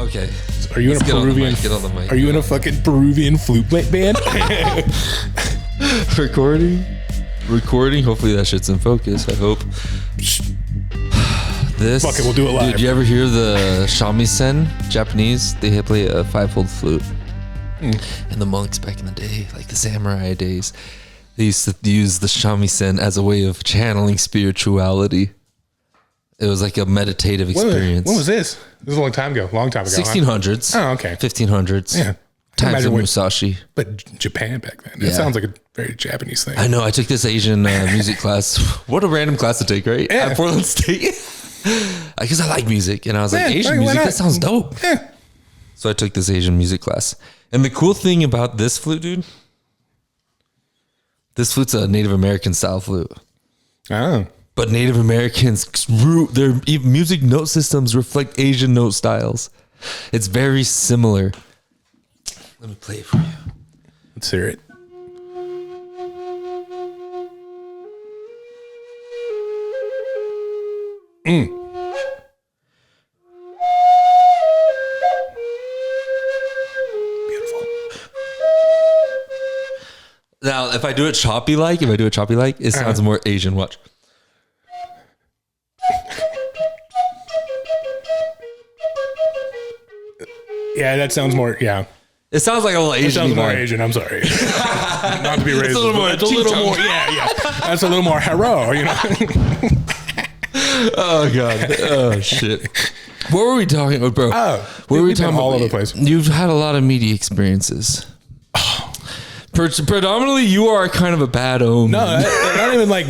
Okay. Are you in a Peruvian? Get on the mic. Are you in a fucking Peruvian flute band? Recording. Hopefully that shit's in focus. I hope. This. Fuck it, we'll do it live. Dude, you ever hear the shamisen? Japanese? They play a 5-fold flute. And the monks back in the day, like the samurai days, they used to use the shamisen as a way of channeling spirituality. It was like a meditative experience. When was this? This was a long time ago. 1600s. Huh? Oh, okay. 1500s. Yeah. Times of Musashi. But Japan back then. It sounds like a very Japanese thing. I know. I took this Asian music class. What a random class to take, right? Yeah. At Portland State. Because I like music. And I was like, Asian music, that sounds dope. Yeah. So I took this Asian music class. And the cool thing about this flute, dude, this flute's a Native American style flute. Oh. But Native Americans, their music note systems reflect Asian note styles. It's very similar. Let me play it for you. Let's hear it. Beautiful. Now, if I do it choppy like, it sounds more Asian. Watch. Yeah, that sounds more, yeah. It sounds like a little Asian. It sounds more Asian, I'm sorry. Not to be racist. It's a little more. It's a little more, yeah. That's a little more hero, you know? Oh, God. Oh, shit. What were we talking about, bro? Oh, what were we talking about? All over the place. You've had a lot of media experiences. Predominantly, you are kind of a bad omen. No, not even like,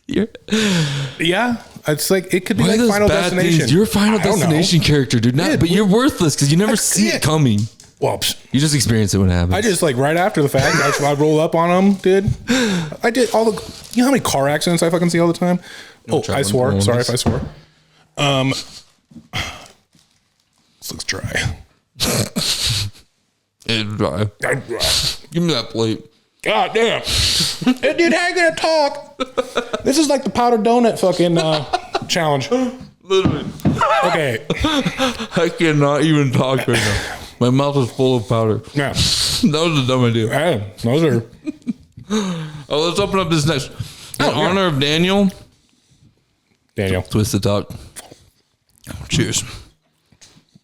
yeah. It's like, it could be like Final Destination. Things? You're a Final Destination character, dude. But you're worthless because you never see it coming. Well, you just experience it when it happens. I just like right after the fact, I roll up on them, dude. I did all the, you know how many car accidents I fucking see all the time? I swore. Sorry if I swore. This looks dry. It's dry. Give me that plate. God damn. Hey, dude, how you gonna talk? This is like the powdered donut fucking challenge. Literally. Okay. I cannot even talk right now. My mouth is full of powder. Yeah. That was a dumb idea. Yeah, those are. Oh, let's open up this next. In honor of Daniel. Twisted Talk. Cheers.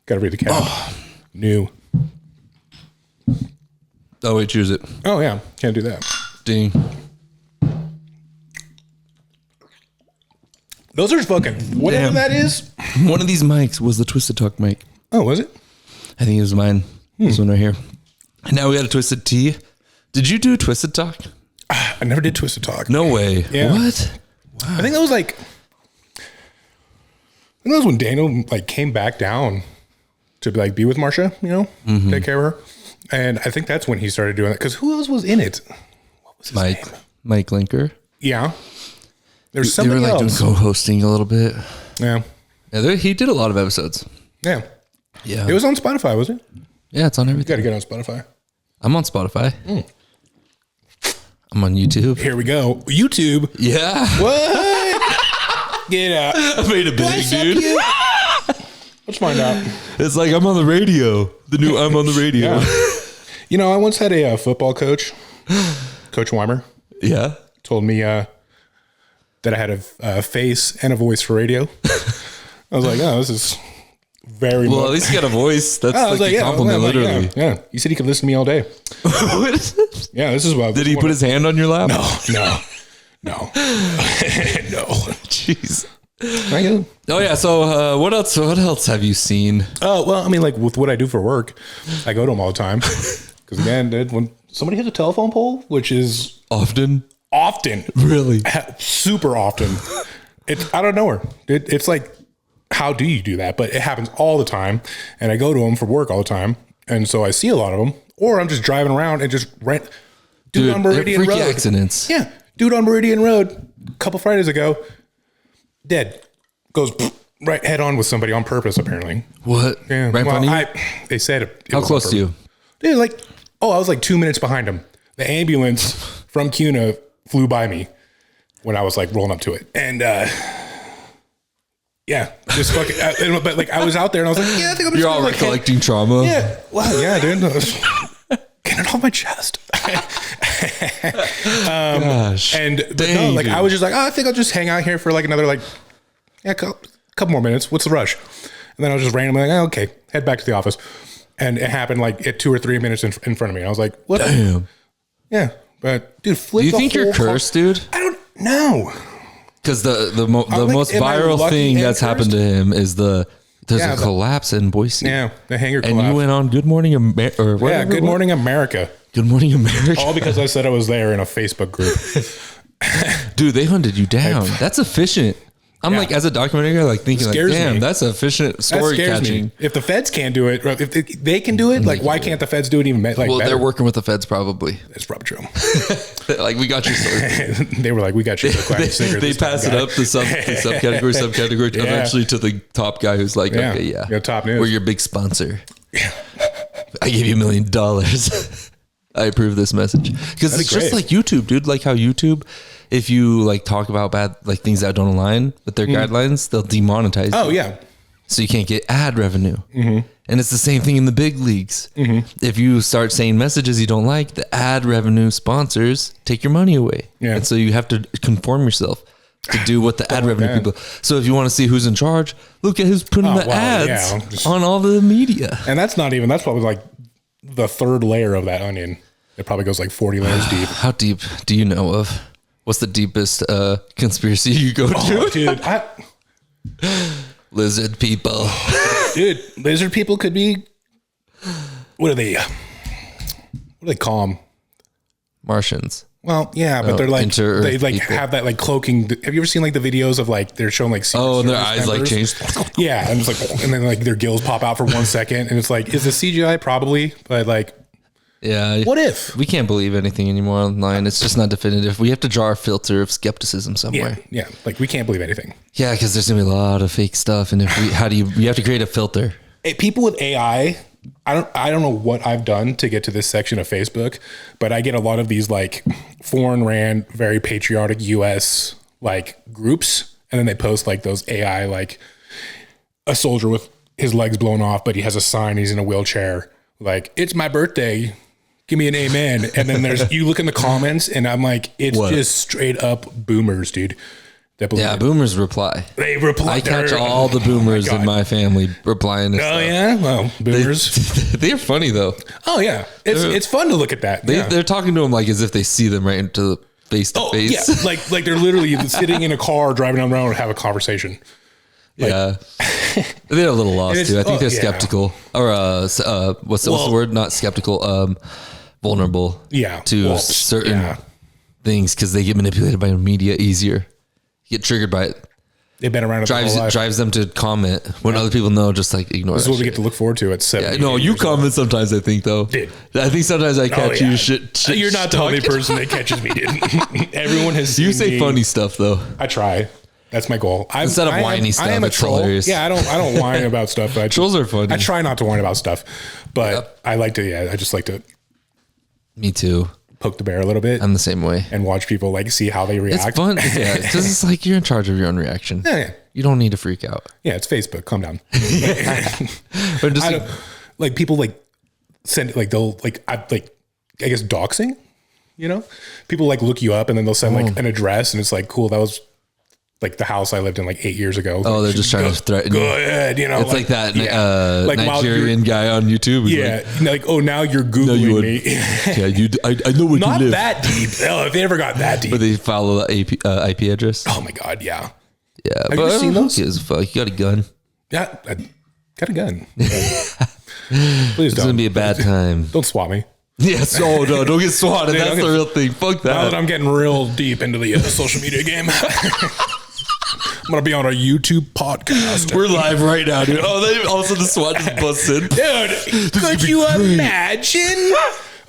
Gotta read the cap. New. Oh, wait, cheers it. Oh, yeah. Can't do that. Ding. Those are fucking, whatever that is. One of these mics was the Twisted Talk mic. Oh, was it? I think it was mine. This one right here. And now we got a Twisted Tea. Did you do a Twisted Talk? I never did Twisted Talk. No way. Yeah. What? Wow. I think that was like, I think that was when Daniel like came back down to like be with Marsha, you know, take care of her. And I think that's when he started doing it. Because who else was in it? What was his name? Mike Linker. Yeah. There's somebody else. You were like doing co-hosting a little bit. Yeah. Yeah, he did a lot of episodes. Yeah. Yeah. It was on Spotify, was it? Yeah, it's on everything. You got to get on Spotify. I'm on Spotify. I'm on YouTube. Here we go. YouTube. Yeah. What? Get out. I made a big, dude. Let's find out. It's like I'm on the radio. The new I'm on the radio. Yeah. You know, I once had a football coach, Coach Weimer. Yeah. Told me that I had a face and a voice for radio. I was like, oh, this is very well. At least you got a voice. That's like a compliment, literally. Yeah. He said he could listen to me all day. What is this? Yeah, this is what. Did he put his hand on your lap? No. No. Jeez. Oh yeah. So what else? What else have you seen? Oh well, I mean, like with what I do for work, I go to them all the time. Because again, dude, when somebody hits a telephone pole, which is often, really, super often, it's out of nowhere. It's like, how do you do that? But it happens all the time, and I go to them for work all the time, and so I see a lot of them. Or I'm just driving around and just rent. Dude on Meridian Road. Accidents. Yeah, dude on Meridian Road a couple Fridays ago, dead, goes right head on with somebody on purpose. Apparently. What? Yeah. Right in front of you? They said it. How close to you? Dude, like, I was like 2 minutes behind him. The ambulance from CUNA flew by me when I was like rolling up to it. And Yeah, just fucking. But like, I was out there and I was like, yeah, I think I'm just You're all like, recollecting trauma. Yeah, well, yeah, dude. Get it off my chest. Gosh, Dang, like, dude. I was just like, oh, I think I'll just hang out here for like another like, yeah, couple more minutes. What's the rush? And then I was just randomly like, oh, okay, head back to the office. And it happened like at 2 or 3 minutes in front of me. And I was like, what? Damn. Yeah, but dude, flip. Do you think you're cursed, dude? I don't know. Because the most viral thing that's happened to him is there's a collapse in Boise. Yeah, the hangar collapse. And you went on Good Morning America. Or whatever. Yeah, Good Morning America. Good Morning America. All because I said I was there in a Facebook group. Dude, they hunted you down. That's efficient. I'm like, as a documentary guy, like thinking like, damn, that's efficient story catching. Me. If the feds can't do it, if they can do it, like, why can't the feds do it even like well, better? They're working with the feds probably. That's probably true. Like, we got your story. They were like, we got you. They pass it up the subcategory eventually to the top guy who's like, okay, you're top news. We're your big sponsor. I gave you $1 million. I approve this message. Because it's just like YouTube, dude. Like how YouTube, if you like talk about bad like things that don't align with their guidelines, they'll demonetize. Oh yeah, so you can't get ad revenue. And it's the same thing in the big leagues. If you start saying messages you don't like, the ad revenue sponsors take your money away. And so you have to conform yourself to do what the ad revenue people. So if you want to see who's in charge, look at who's putting the ads on all the media. And that's probably like the third layer of that onion. It probably goes like 40 layers deep. How deep do you know of? What's the deepest conspiracy you go to? Dude, lizard people. Dude, lizard people could be. What do they call them? Martians. Well, yeah, but they're like they like people. Have that like cloaking. Have you ever seen like the videos of like they're showing like and their eyes members? Like changed? Yeah, and it's like and then like their gills pop out for 1 second, and it's like, is the CGI? Probably, but like. Yeah. What if? We can't believe anything anymore online. It's just not definitive. We have to draw our filter of skepticism somewhere. Yeah. Like we can't believe anything. Yeah, because there's gonna be a lot of fake stuff, and you have to create a filter. People with AI, I don't know what I've done to get to this section of Facebook, but I get a lot of these like foreign ran, very patriotic US like groups, and then they post like those AI like a soldier with his legs blown off, but he has a sign. He's in a wheelchair. Like, it's my birthday. Give me an amen. And then you look in the comments and I'm like, it's just straight up boomers, dude. Boomers reply. They reply. I catch all the boomers in my family replying to stuff. Yeah? Well, boomers. They're funny though. Oh yeah. It's fun to look at that. They're talking to them like as if they see them right into the face to face. Yeah. Like they're literally sitting in a car driving down the road and have a conversation. Like, they're a little lost too. I think they're skeptical or what's the word? Not skeptical. Vulnerable. To certain things because they get manipulated by media easier. Get triggered by it. They've been around. Drives them to comment when other people know. Just like ignore. This is what we get to look forward to at 7. No, you comment sometimes. I think though. Dude. I think sometimes I catch you shit. You're not the only person that catches me, dude. Everyone has. You say funny stuff though. I try. That's my goal. Instead of whiny stuff, I am a troll. Hilarious. Yeah, I don't whine about stuff. Trolls are funny. I try not to whine about stuff, but I like to. Yeah, I just like to. Me too. Poke the bear a little bit. I'm the same way. And watch people like see how they react. It's fun. Yeah, because it's like you're in charge of your own reaction. Yeah. You don't need to freak out. Yeah, it's Facebook. Calm down. But just like people like send like they'll like I guess doxing. You know, people like look you up and then they'll send like an address and it's like, cool. That was like the house I lived in like 8 years ago. Oh, they're just trying to threaten you. Go ahead, you know. It's like that like Nigerian guy on YouTube. Yeah, like, oh, now you're Googling me. I know where you live. Not that deep. Oh, if they ever got that deep. But they follow the IP address. Oh my God, yeah. Yeah, have you seen those? You got a gun. Yeah, I got a gun. Please don't. It's going to be a bad time. Don't swat me. Yes. Oh, no, don't get swatted. Dude, that's the real thing. Fuck that. Now that I'm getting real deep into the social media game. I'm going to be on a YouTube podcast. We're live right now, dude. Oh, they also the SWAT just busts in. Dude, could you imagine?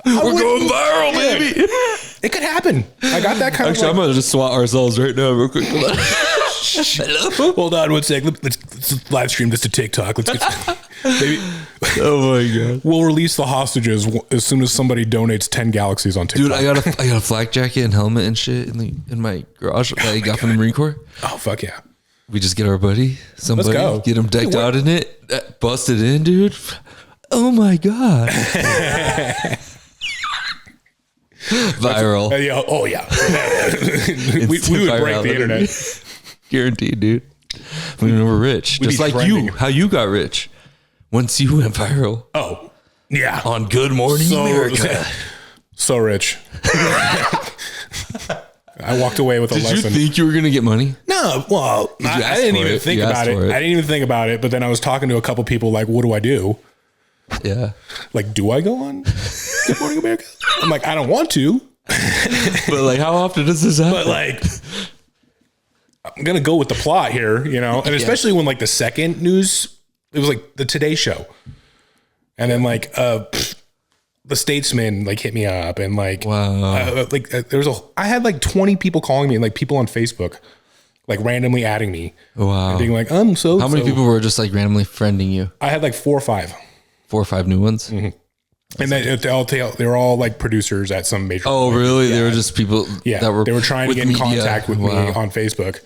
We're going viral, baby. It could happen. I got that kind of. Actually, I'm going to just SWAT ourselves right now real quick. Hello? Hold on one sec. Let's live stream this to TikTok. Let's get... Maybe. Oh my God. We'll release the hostages as soon as somebody donates 10 galaxies on TikTok. Dude, I got a flak jacket and helmet and shit in my garage that I got from the Marine Corps. Oh fuck yeah. We just get our buddy, somebody, go. get him decked out in it, busted in, dude. Oh my God. Viral. Oh yeah. we would break the internet. Guaranteed, dude. We know we're rich. Just like trending. you, how you got rich once you went viral. Oh, yeah. On Good Morning America. So rich. I walked away with a lesson. Did you think you were going to get money? No, well, I didn't even think about it. I didn't even think about it, but then I was talking to a couple people like, what do I do? Yeah. Like, do I go on Good Morning America? I'm like, I don't want to. But like, how often does this happen? But like, I'm going to go with the plot here, you know? And especially when like the second news, it was like the Today Show. And then like, the Statesman like hit me up and like, wow. I had like 20 people calling me, like people on Facebook, like randomly adding me. Wow. And being like, how many people were just like randomly friending you? I had like 4 or 5. 4 or 5 new ones. Mm-hmm. And then they were all like producers at some major. Oh, really? Yeah. They were just people that were. They were trying to get in contact with me on Facebook.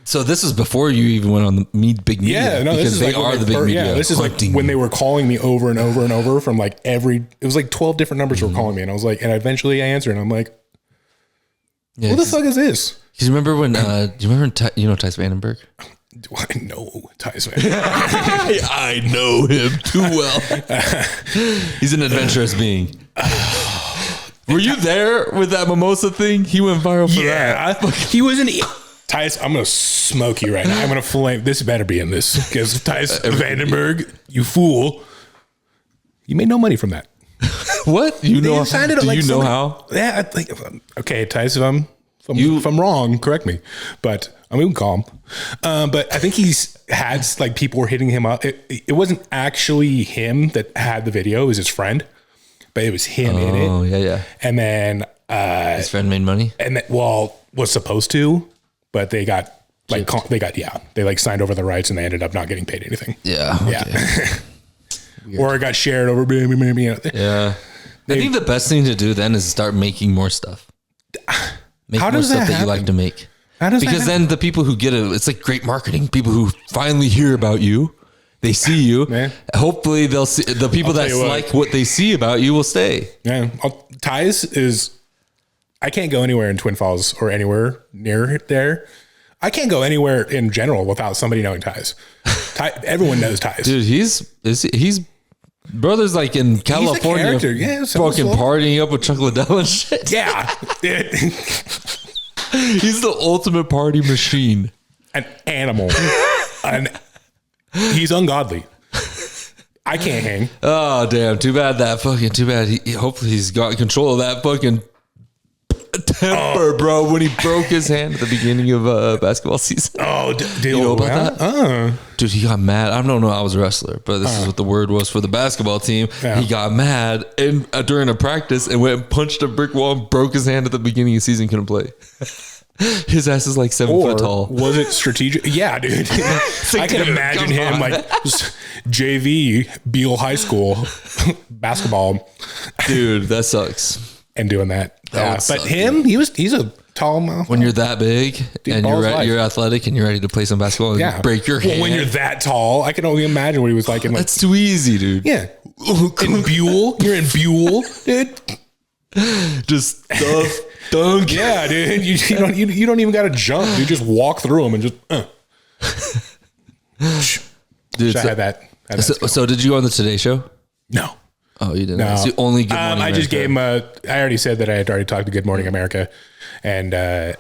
So this is before you even went on the big media. Yeah, no, because this is they are the big media. Yeah, this is like when they were calling me over and over and over from like it was like 12 different numbers were calling me, and I was like, and eventually I answered, and I'm like, what the fuck is this? Because remember when? Do you remember Tice Vandenberg? Do I know Tice I know him too well. He's an adventurous being. Were you there with that mimosa thing? He went viral for that. He was an Tice. I'm gonna smoke you right now. I'm gonna flame. This better be in this because Tice Vandenberg, you fool. You made no money from that. What? You know? Do you know how? Yeah, I think. Okay, Tice, if I'm wrong, correct me. But I mean, we can call him. But I think he's had like people were hitting him up. It wasn't actually him that had the video; it was his friend. But it was him in it. Oh yeah. And then his friend made money. And was supposed to, but they got like they like signed over the rights and they ended up not getting paid anything. Yeah. Okay. Yeah. Or it got shared over. Yeah. I think the best thing to do then is start making more stuff. Make How more does stuff that that you like to make. Because then the people who get it, it's like great marketing. People who finally hear about you, they see you. Man. Hopefully they'll see the people that like what they see about you will stay. Yeah. Tice is, I can't go anywhere in Twin Falls or anywhere near there. I can't go anywhere in general without somebody knowing Tice. Everyone knows Tice. Dude, he's brothers like in California, fucking partying up with Chuckladell and shit. Yeah. He's the ultimate party machine. An animal. He's ungodly. I can't hang. Oh, damn. Too bad. Hopefully he's got control of that fucking temper, bro, when he broke his hand at the beginning of basketball season. Oh, you know about that? Dude, he got mad. I don't know. I was a wrestler, but this is what the word was for the basketball team. Yeah. He got mad and during a practice and went and punched a brick wall and broke his hand at the beginning of the season. Couldn't play. His ass is like 7 foot tall. Was it strategic? Yeah, dude. I can imagine him like JV Beale High School basketball. Dude, that sucks. And doing that. But him, he's a tall mouth. When you're that big and you're athletic and you're ready to play some basketball and break your hand. When you're that tall, I can only imagine what he was like. That's too easy, dude. Yeah. In Buell. You're in Buell, dude. Just dunk. Yeah, dude. You don't even got to jump. You just walk through them and just. Dude, I had that. So did you go on the Today Show? No. Oh, you didn't. No. It's the only Good Morning I just gave him I already said that I had already talked to Good Morning America, and I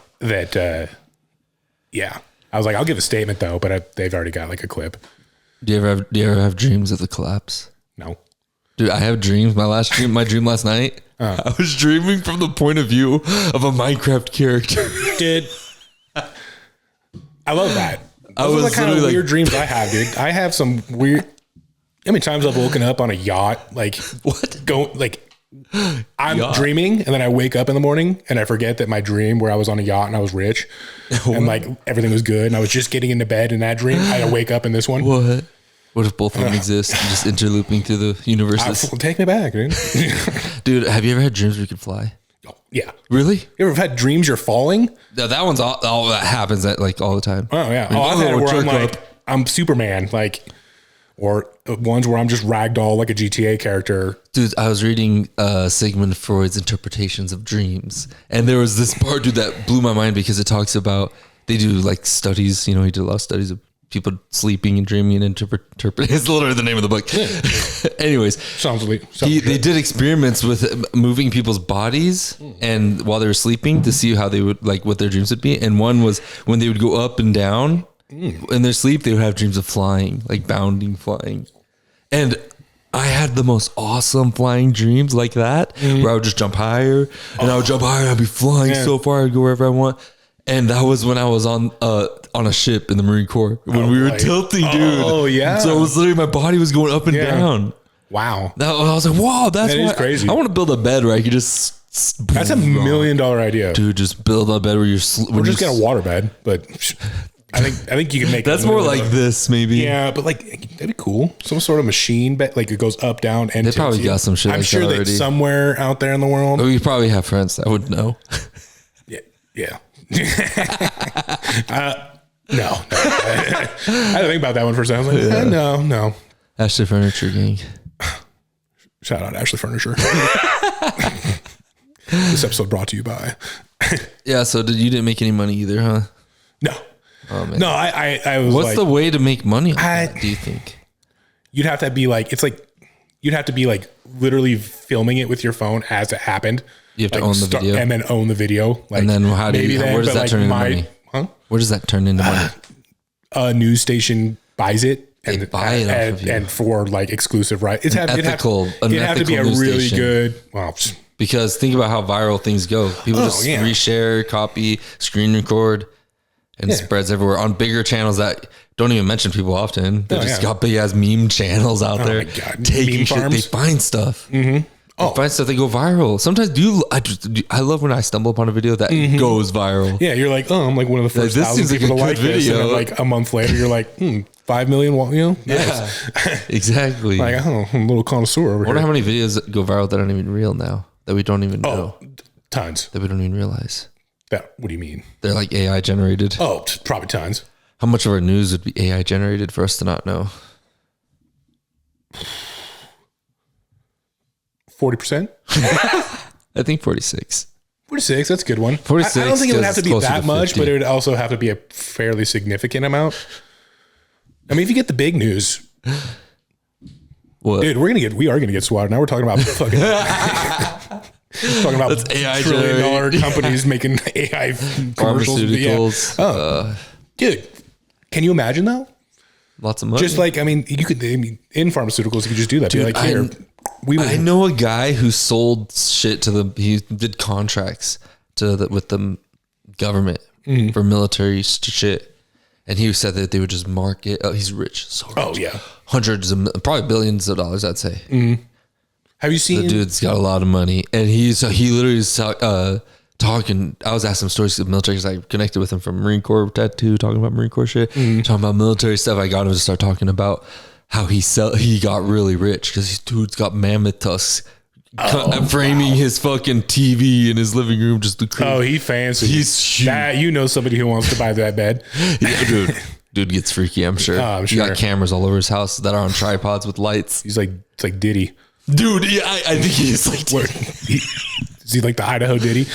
was like, I'll give a statement though, but they've already got like a clip. Do you ever have dreams of the collapse? No. Dude, I have dreams. My dream last night, I was dreaming from the point of view of a Minecraft character. Dude, I love that. Those are the kind of weird dreams I have, dude. I have some weird. How many times I've woken up on a yacht, like what? I'm dreaming, and then I wake up in the morning and I forget that my dream where I was on a yacht and I was rich and like everything was good and I was just getting into bed in that dream. I wake up in this one. What? What if both of them exist, just interlooping through the universes? Take me back, dude. Dude, have you ever had dreams where you could fly? Oh, yeah. Really? You ever had dreams you're falling? No, that one's all that happens at like all the time. Oh yeah. Like, I've had it where I'm jerk like, up. I'm Superman, like, or ones where I'm just ragdoll like a GTA character. Dude, I was reading Sigmund Freud's interpretations of dreams, and there was this part, dude, that blew my mind because it talks about, they do like studies, you know, he did a lot of studies of people sleeping and dreaming and interpret. It's literally the name of the book. Anyways, they did experiments with moving people's bodies and while they were sleeping to see how they would, like, what their dreams would be. And one was when they would go up and down in their sleep, they would have dreams of flying, like bounding, flying. And I had the most awesome flying dreams like that, where I would just jump higher and I would jump higher and I'd be flying so far, I'd go wherever I want. And that was when I was on a ship in the Marine Corps when we were tilting, dude. Oh yeah. So it was literally, my body was going up and down. Wow. I was like, wow, that is crazy. I want to build a bed where I could just. That's $1 million idea, dude. Just build a bed where you're. Or just get a water bed, but I think you can make. That's more like this, maybe. Yeah, but like that'd be cool. Some sort of machine bed, like it goes up, down, and they probably got some shit. I'm like sure that somewhere out there in the world. Oh, you probably have friends that would know. Yeah. No. I had to think about that one for a second. I was like, no. Ashley Furniture Gang. Shout out Ashley Furniture. This episode brought to you by. Yeah. So you didn't make any money either, huh? No. Oh man. No. I was. What's the way to make money on that, do you think? You'd have to be like, you'd have to be like literally filming it with your phone as it happened. You have to own the video, and then own the video. Like, and then where does that turn into money? Huh? Where does that turn into money? A news station buys it and buy it off of you. And for like exclusive right. It'd have to be a really station. good. Well, because think about how viral things go. People just reshare, copy, screen record, and it spreads everywhere on bigger channels that don't even mention people often. They just got big ass meme channels out there. My God. Taking meme shit. farms? They find stuff. Mm-hmm. They find stuff that go viral. Sometimes I love when I stumble upon a video that goes viral. Yeah, you're like, I'm like one of the first 1,000 people to like this. And then like a month later, you're like, 5 million, nice. Yeah, exactly. Like, I'm a little connoisseur over here. I wonder how many videos go viral that aren't even real now, that we don't even know. Tons. That we don't even realize. What do you mean? They're like AI generated. Oh, probably tons. How much of our news would be AI generated for us to not know? 40%? I think 46. 46, that's a good one. 46. I don't think it would have to be that much, 50. but it would also have to be a fairly significant amount. I mean, if you get the big news, what? Dude, we are gonna get swatted. Now we're talking about fucking talking about that's AI $1 trillion companies making AI commercials. Pharmaceuticals. Yeah. Oh. Dude, can you imagine though? Lots of money. Just like, I mean, in pharmaceuticals, you could just do that. Dude, be like, here. I know a guy who sold shit he did contracts with the government for military shit. And he said that they would just market. Oh, he's rich. So rich. Oh yeah. Hundreds of, probably billions of dollars, I'd say. Have you seen? The dude's got a lot of money. And he literally is talking. I was asking him stories of the military because I connected with him from Marine Corps tattoo, talking about Marine Corps shit, talking about military stuff. I got him to start talking about how he got really rich because this dude's got mammoth tusks. Framing his fucking TV in his living room, just the crazy. Oh, he fancy. He's huge. Somebody who wants to buy that bed. Yeah, dude gets freaky. I'm sure. I'm He got cameras all over his house that are on tripods with lights. He's like, it's like Diddy. Dude, yeah, I think he's like. Is he like the Idaho Diddy?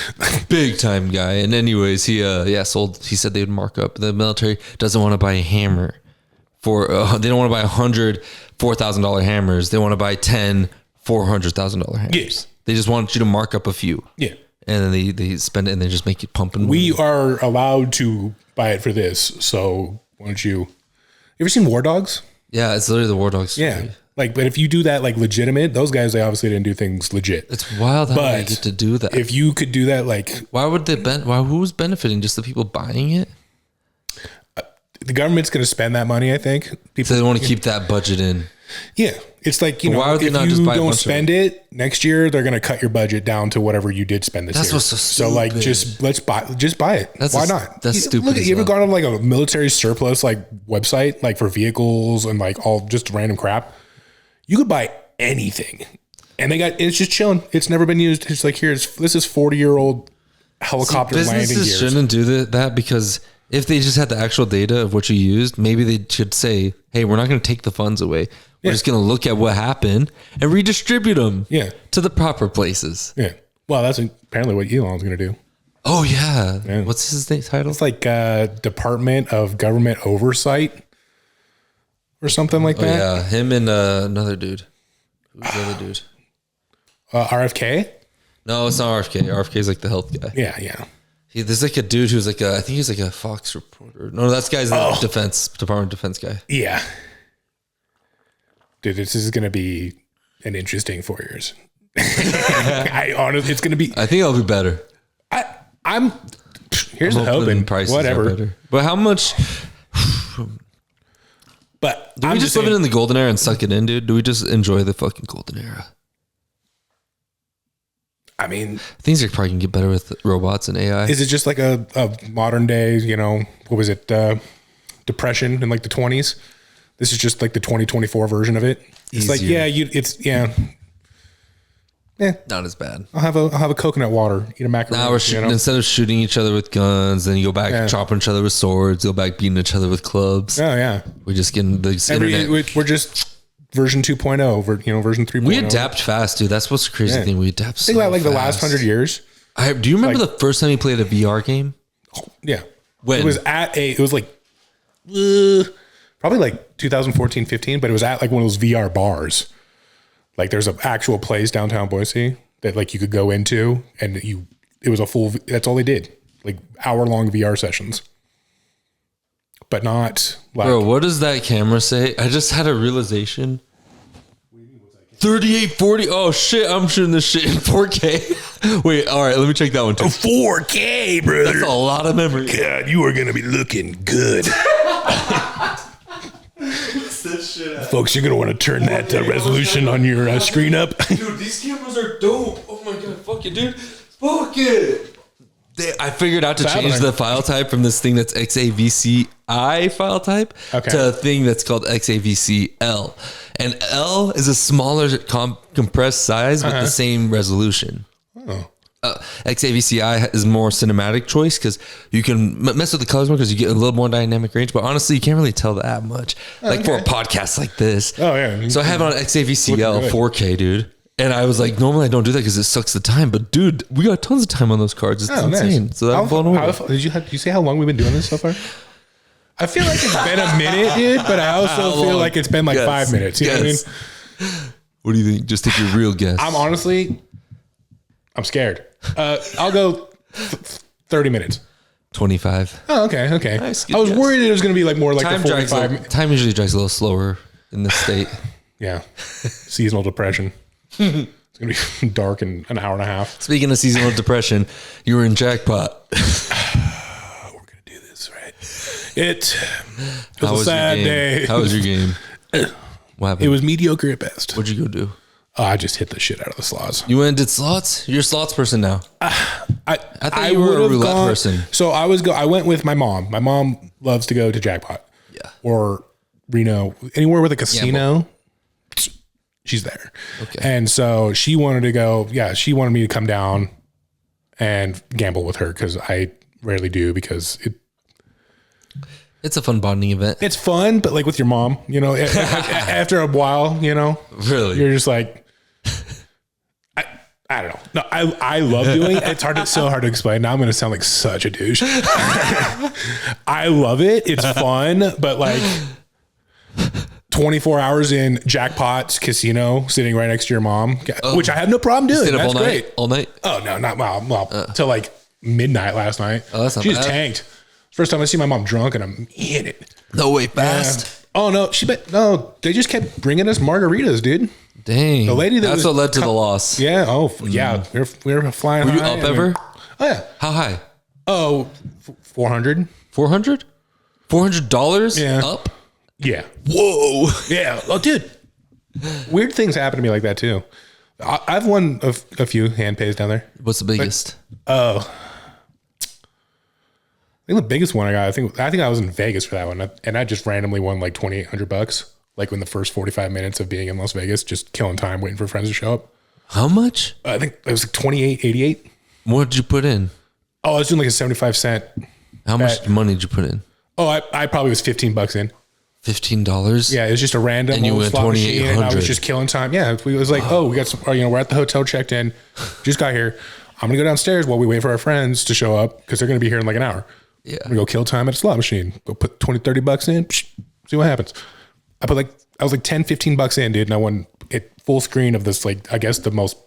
Big time guy. And anyways, he sold. He said they would mark up. The military doesn't want to buy a hammer for. They don't want to buy 100 $4,000 hammers. They want to buy 10 $400,000 hammers. Yes. They just want you to mark up a few. Yeah. And then they spend it and they just make it pumping. We are allowed to buy it for this. So why don't you ever seen War Dogs? Yeah, it's literally the War Dogs. Yeah. Like, but if you do that like legitimate, those guys, they obviously didn't do things legit. It's wild how they get to do that. If you could do that, like, why would who's benefiting? Just the people buying it? The government's going to spend that money, I think. So they want to keep that budget in. Yeah. It's like, why would they if not you just buy don't spend it next year, they're going to cut your budget down to whatever you did spend this year. That's what's so stupid. like, just buy it. Why not? That's stupid. Look, you ever gone on like a military surplus like website, like for vehicles and like all just random crap? You could buy anything. And it's just chilling. It's never been used. It's like, this is 40-year-old helicopter landing gears. Businesses shouldn't do that because if they just had the actual data of what you used, maybe they should say, hey, we're not going to take the funds away. We're just going to look at what happened and redistribute them to the proper places. Yeah. Well, that's apparently what Elon's going to do. Oh, yeah. What's his title? It's like Department of Government Oversight or something like that. Yeah, him and another dude. Who's the other dude? RFK? No, it's not RFK. RFK is like the health guy. Yeah. There's like a dude who's like I think he's like a Fox reporter. No, that's guy's the Department of Defense guy. Yeah. Dude, this is going to be an interesting 4 years. I honestly, it's going to be. I think it'll be better. Here's the hoping. Whatever. But how much? But do we just live in the golden era and suck it in, dude? Do we just enjoy the fucking golden era? I mean, things are probably gonna get better with robots and AI. Is it just like a modern day, what was it? Depression in like the 20s. This is just like the 2024 version of it. It's Easier. like, not as bad. I'll have a coconut water, eat a macaroni. Now we're instead of shooting each other with guns, then you go back chopping each other with swords, go back beating each other with clubs. Oh yeah. We're just getting the internet. We're just version 2.0, version 3.0. We adapt fast, dude. That's what's the crazy thing. We adapt so Think about like fast. the last 100 years. Do you remember the first time you played a VR game? Yeah. When? It was like probably like 2014, 15, but it was at like one of those VR bars. Like there's an actual place downtown Boise that like you could go into and it was a full, that's all they did. Like hour-long VR sessions. But not like. Bro, what does that camera say? I just had a realization. 3840. Oh shit, I'm shooting this shit in 4K. Wait, all right, let me check that one too. 4K, brother. That's a lot of memory. God, you are going to be looking good. Folks, you're going to want to turn that resolution on your screen up. Dude, these cameras are dope. Oh my God, fuck it, dude. Fuck it. I figured out to change the file type from this thing that's XAVCI file type to a thing that's called XAVCL. And L is a smaller compressed size with the same resolution. Oh. XAVCI is more cinematic choice because you can mess with the colors more because you get a little more dynamic range. But honestly, you can't really tell that much. Like for a podcast like this. Oh, yeah. So I have it on XAVCL 4K, dude. And I was like, normally I don't do that because it sucks the time. But dude, we got tons of time on those cards. It's insane. Nice. So that's blown away. Did you say how long we've been doing this so far? I feel like it's been a minute, dude. But I also feel like it's been like 5 minutes. You know what I mean? What do you think? Just take your real guess. I'm scared. I'll go 30 minutes. 25. Oh, okay. Nice, I was worried it was going to be like more like time the 45. Time usually drags a little slower in this state. Yeah. Seasonal depression. It's going to be dark in an hour and a half. Speaking of seasonal depression, you were in jackpot. We're going to do this, right? It was a sad day. How was your game? What happened? It was mediocre at best. What'd you go do? I just hit the shit out of the slots. You went and did slots? You're a slots person now. I thought you were a roulette person. So I went with my mom. My mom loves to go to jackpot. Yeah. Or Reno, anywhere with a casino. She's there. Okay. And so she wanted to go. Yeah. She wanted me to come down and gamble with her because I rarely do because it's a fun bonding event. It's fun, but like with your mom, after a while, really, you're just like, I don't know. No, I love doing it. It's so hard to explain. Now I'm going to sound like such a douche. I love it. It's fun, but like 24 hours in jackpots, casino, sitting right next to your mom, which I have no problem doing. Stayed up that's all great. Night? All night? Oh no, not well, till like midnight last night. Oh, that's not She's bad. tanked. First time I see my mom drunk and I'm in it. No way, fast. Yeah. Oh no, they just kept bringing us margaritas, dude. Dang. The lady that's what led to the loss. Yeah. Oh yeah. We were flying. Were you high. up ever? Oh yeah. How high? Oh, 400. 400? $400? Yeah. Up? Yeah. Whoa. Yeah. Oh, dude. Weird things happen to me like that too. I've won a few hand pays down there. What's the biggest? I think the biggest one I got. I think I was in Vegas for that one, and I just randomly won like $2,800. Like in the first 45 minutes of being in Las Vegas, just killing time waiting for friends to show up. How much? I think it was like 28.88. What did you put in? Oh, I was doing like a 75 cent. How much money did you put in? Oh, I probably was $15 in. $15? Yeah, it was just a random and you went slot machine, and I was 2,800. just killing time. Yeah, it was like, we got some, we're at the hotel, checked in, just got here. I'm gonna go downstairs while we wait for our friends to show up because they're gonna be here in like an hour. Yeah, I'm gonna go kill time at a slot machine. Go put $20-$30 in, see what happens. I was like $10-$15 in, dude, and I won it full screen of this, like, I guess the most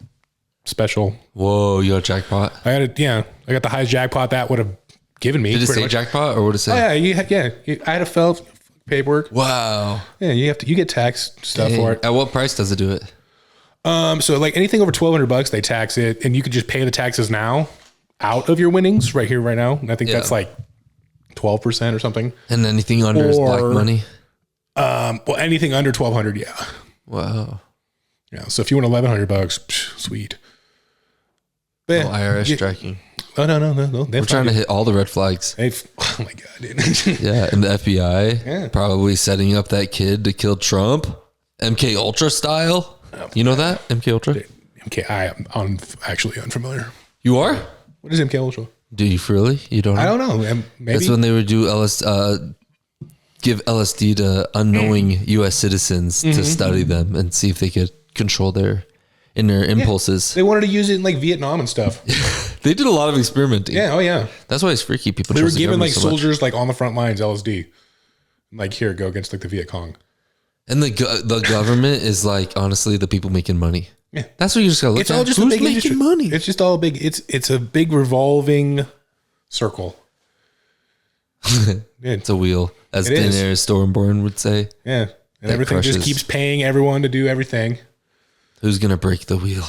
special. Whoa, you got a jackpot? I got the highest jackpot that would have given me. Did it say jackpot or what did it say? Oh, I had a felt paperwork. Wow. Yeah, you get tax stuff for it. At what price does it do it? So like anything over $1,200, they tax it, and you could just pay the taxes now out of your winnings right here, right now. And I think that's like 12% or something. And anything under is black money. Well, anything under 1,200, yeah. Wow. Yeah. So if you want $1,100, sweet. But no IRS tracking. Oh no. We're trying to hit all the red flags. Oh my god, dude. Yeah, and the FBI probably setting up that kid to kill Trump, MK Ultra style. You know that MK Ultra? I'm actually unfamiliar. You are? What is MK Ultra? Do you really? You don't know? I don't know. Maybe that's when they would do give LSD to unknowing U.S. citizens to study them and see if they could control their inner impulses. They wanted to use it in like Vietnam and stuff. They did a lot of experimenting. Yeah. Oh yeah. That's why it's freaky. People. They were giving like soldiers like on the front lines LSD. Like here, go against like the Viet Cong. And the government is like honestly the people making money. Yeah. That's what you just gotta look it's at. all just Who's a big making industry. money? It's just all big. It's a big revolving circle. It's a wheel, as It is. Daenerys Stormborn would say. Yeah. And everything just keeps paying everyone to do everything. Who's gonna break the wheel?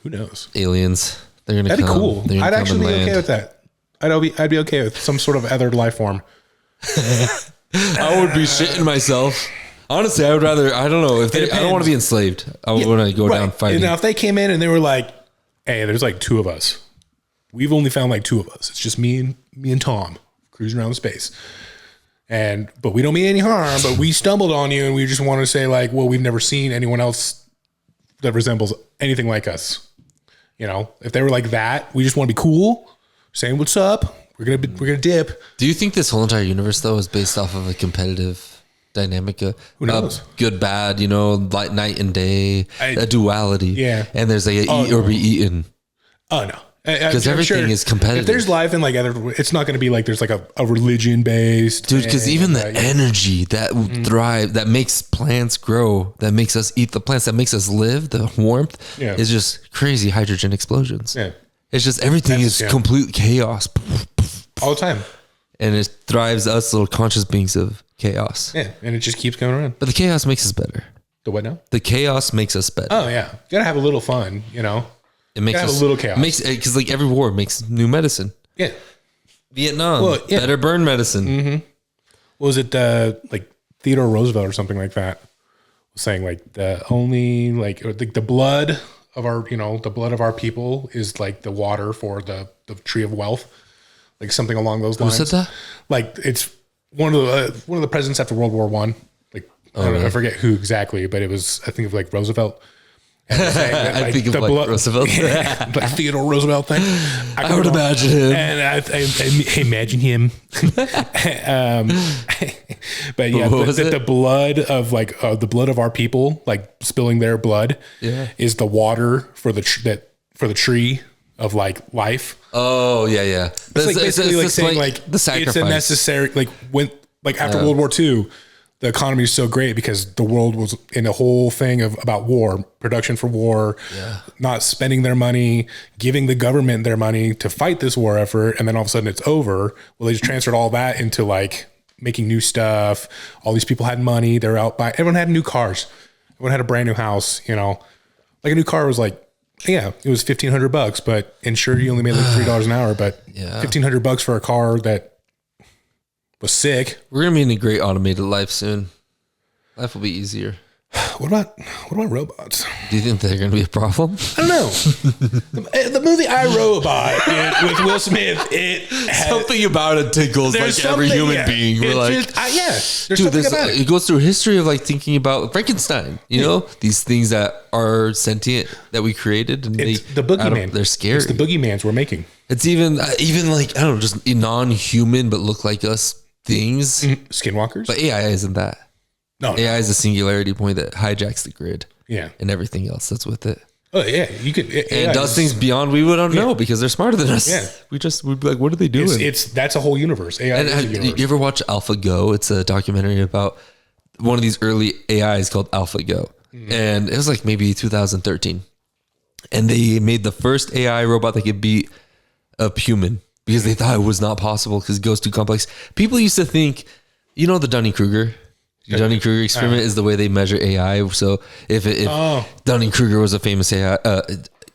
Who knows? Aliens. They're gonna That'd come. be cool. I'd actually be okay with that. I'd be okay with some sort of other life form. I would be shitting myself. Honestly, I would rather. I don't know if I don't want to be enslaved. I want to go down fighting. Now, if they came in and they were like, "Hey, there's like two of us. We've only found like two of us. It's just me and Tom cruising around space, but we don't mean any harm. But we stumbled on you, and we just want to say like, well, we've never seen anyone else that resembles anything like us. If they were like that, we just want to be cool, saying what's up. We're gonna dip. Do you think this whole entire universe though is based off of a competitive dynamic? Who knows? Good, bad. Like night and day, a duality. Yeah. And there's like eat or be eaten. Oh no. Because everything is competitive. If there's life in like it's not going to be like there's like a religion based. Dude, because even the energy that thrive, that makes plants grow, that makes us eat the plants, that makes us live, the warmth is just crazy hydrogen explosions. Yeah. It's just everything is complete chaos. All the time. And it thrives us little conscious beings of chaos. Yeah. And it just keeps going around. But the chaos makes us better. The what now? The chaos makes us better. Oh, yeah. You got to have a little fun, It makes us a little chaos. Because like every war makes new medicine. Yeah. Vietnam, better burn medicine. Mm-hmm. What was it like Theodore Roosevelt or something like that was saying like the only like the blood of our the blood of our people is like the water for the tree of wealth, like something along those lines. Who said that? Like it's one of the presidents after World War I. Like I forget who exactly, but it was I think of like Roosevelt. That, like, I think of like Roosevelt. Like Theodore Roosevelt thing. I would imagine him. And I imagine him. But yeah, the blood of like the blood of our people, like spilling their blood, is the water for the tree of like life. Oh yeah. It's like basically like saying like the sacrifice. It's a necessary like after World War II. The economy is so great because the world was in a whole thing about war, production for war, not spending their money, giving the government their money to fight this war effort. And then all of a sudden it's over. Well, they just transferred all that into like making new stuff. All these people had money. They're out buying. Everyone had new cars. Everyone had a brand new house, Like a new car was like, it was $1,500, but insured you only made like $3 an hour, but $1,500 for a car that was sick. We're gonna be in a great automated life soon. Life will be easier. What about robots? Do you think they're going to be a problem? I don't know. The movie I, Robot with Will Smith, it has, something about it tickles like every human being. We're like, there's dude, something about it. It goes through a history of like thinking about Frankenstein. You know, these things that are sentient that we created, and It's the boogeyman. They're scary. It's the boogeymans we're making. It's even like, I don't know, just non-human but look like us things. Skinwalkers. But AI isn't that. No, AI is a singularity point that hijacks the grid. Yeah. And everything else that's with it. Oh yeah, you could. And does things beyond we don't know because they're smarter than us. Yeah. We'd be like, what are they doing? That's a whole universe. AI is a universe. You ever watch AlphaGo? It's a documentary about one of these early AIs called AlphaGo. And it was like maybe 2013. And they made the first AI robot that could beat a human because they thought it was not possible because it goes too complex. People used to think, you know, the Dunning-Kruger experiment is the way they measure AI. So if Dunning-Kruger was a famous AI,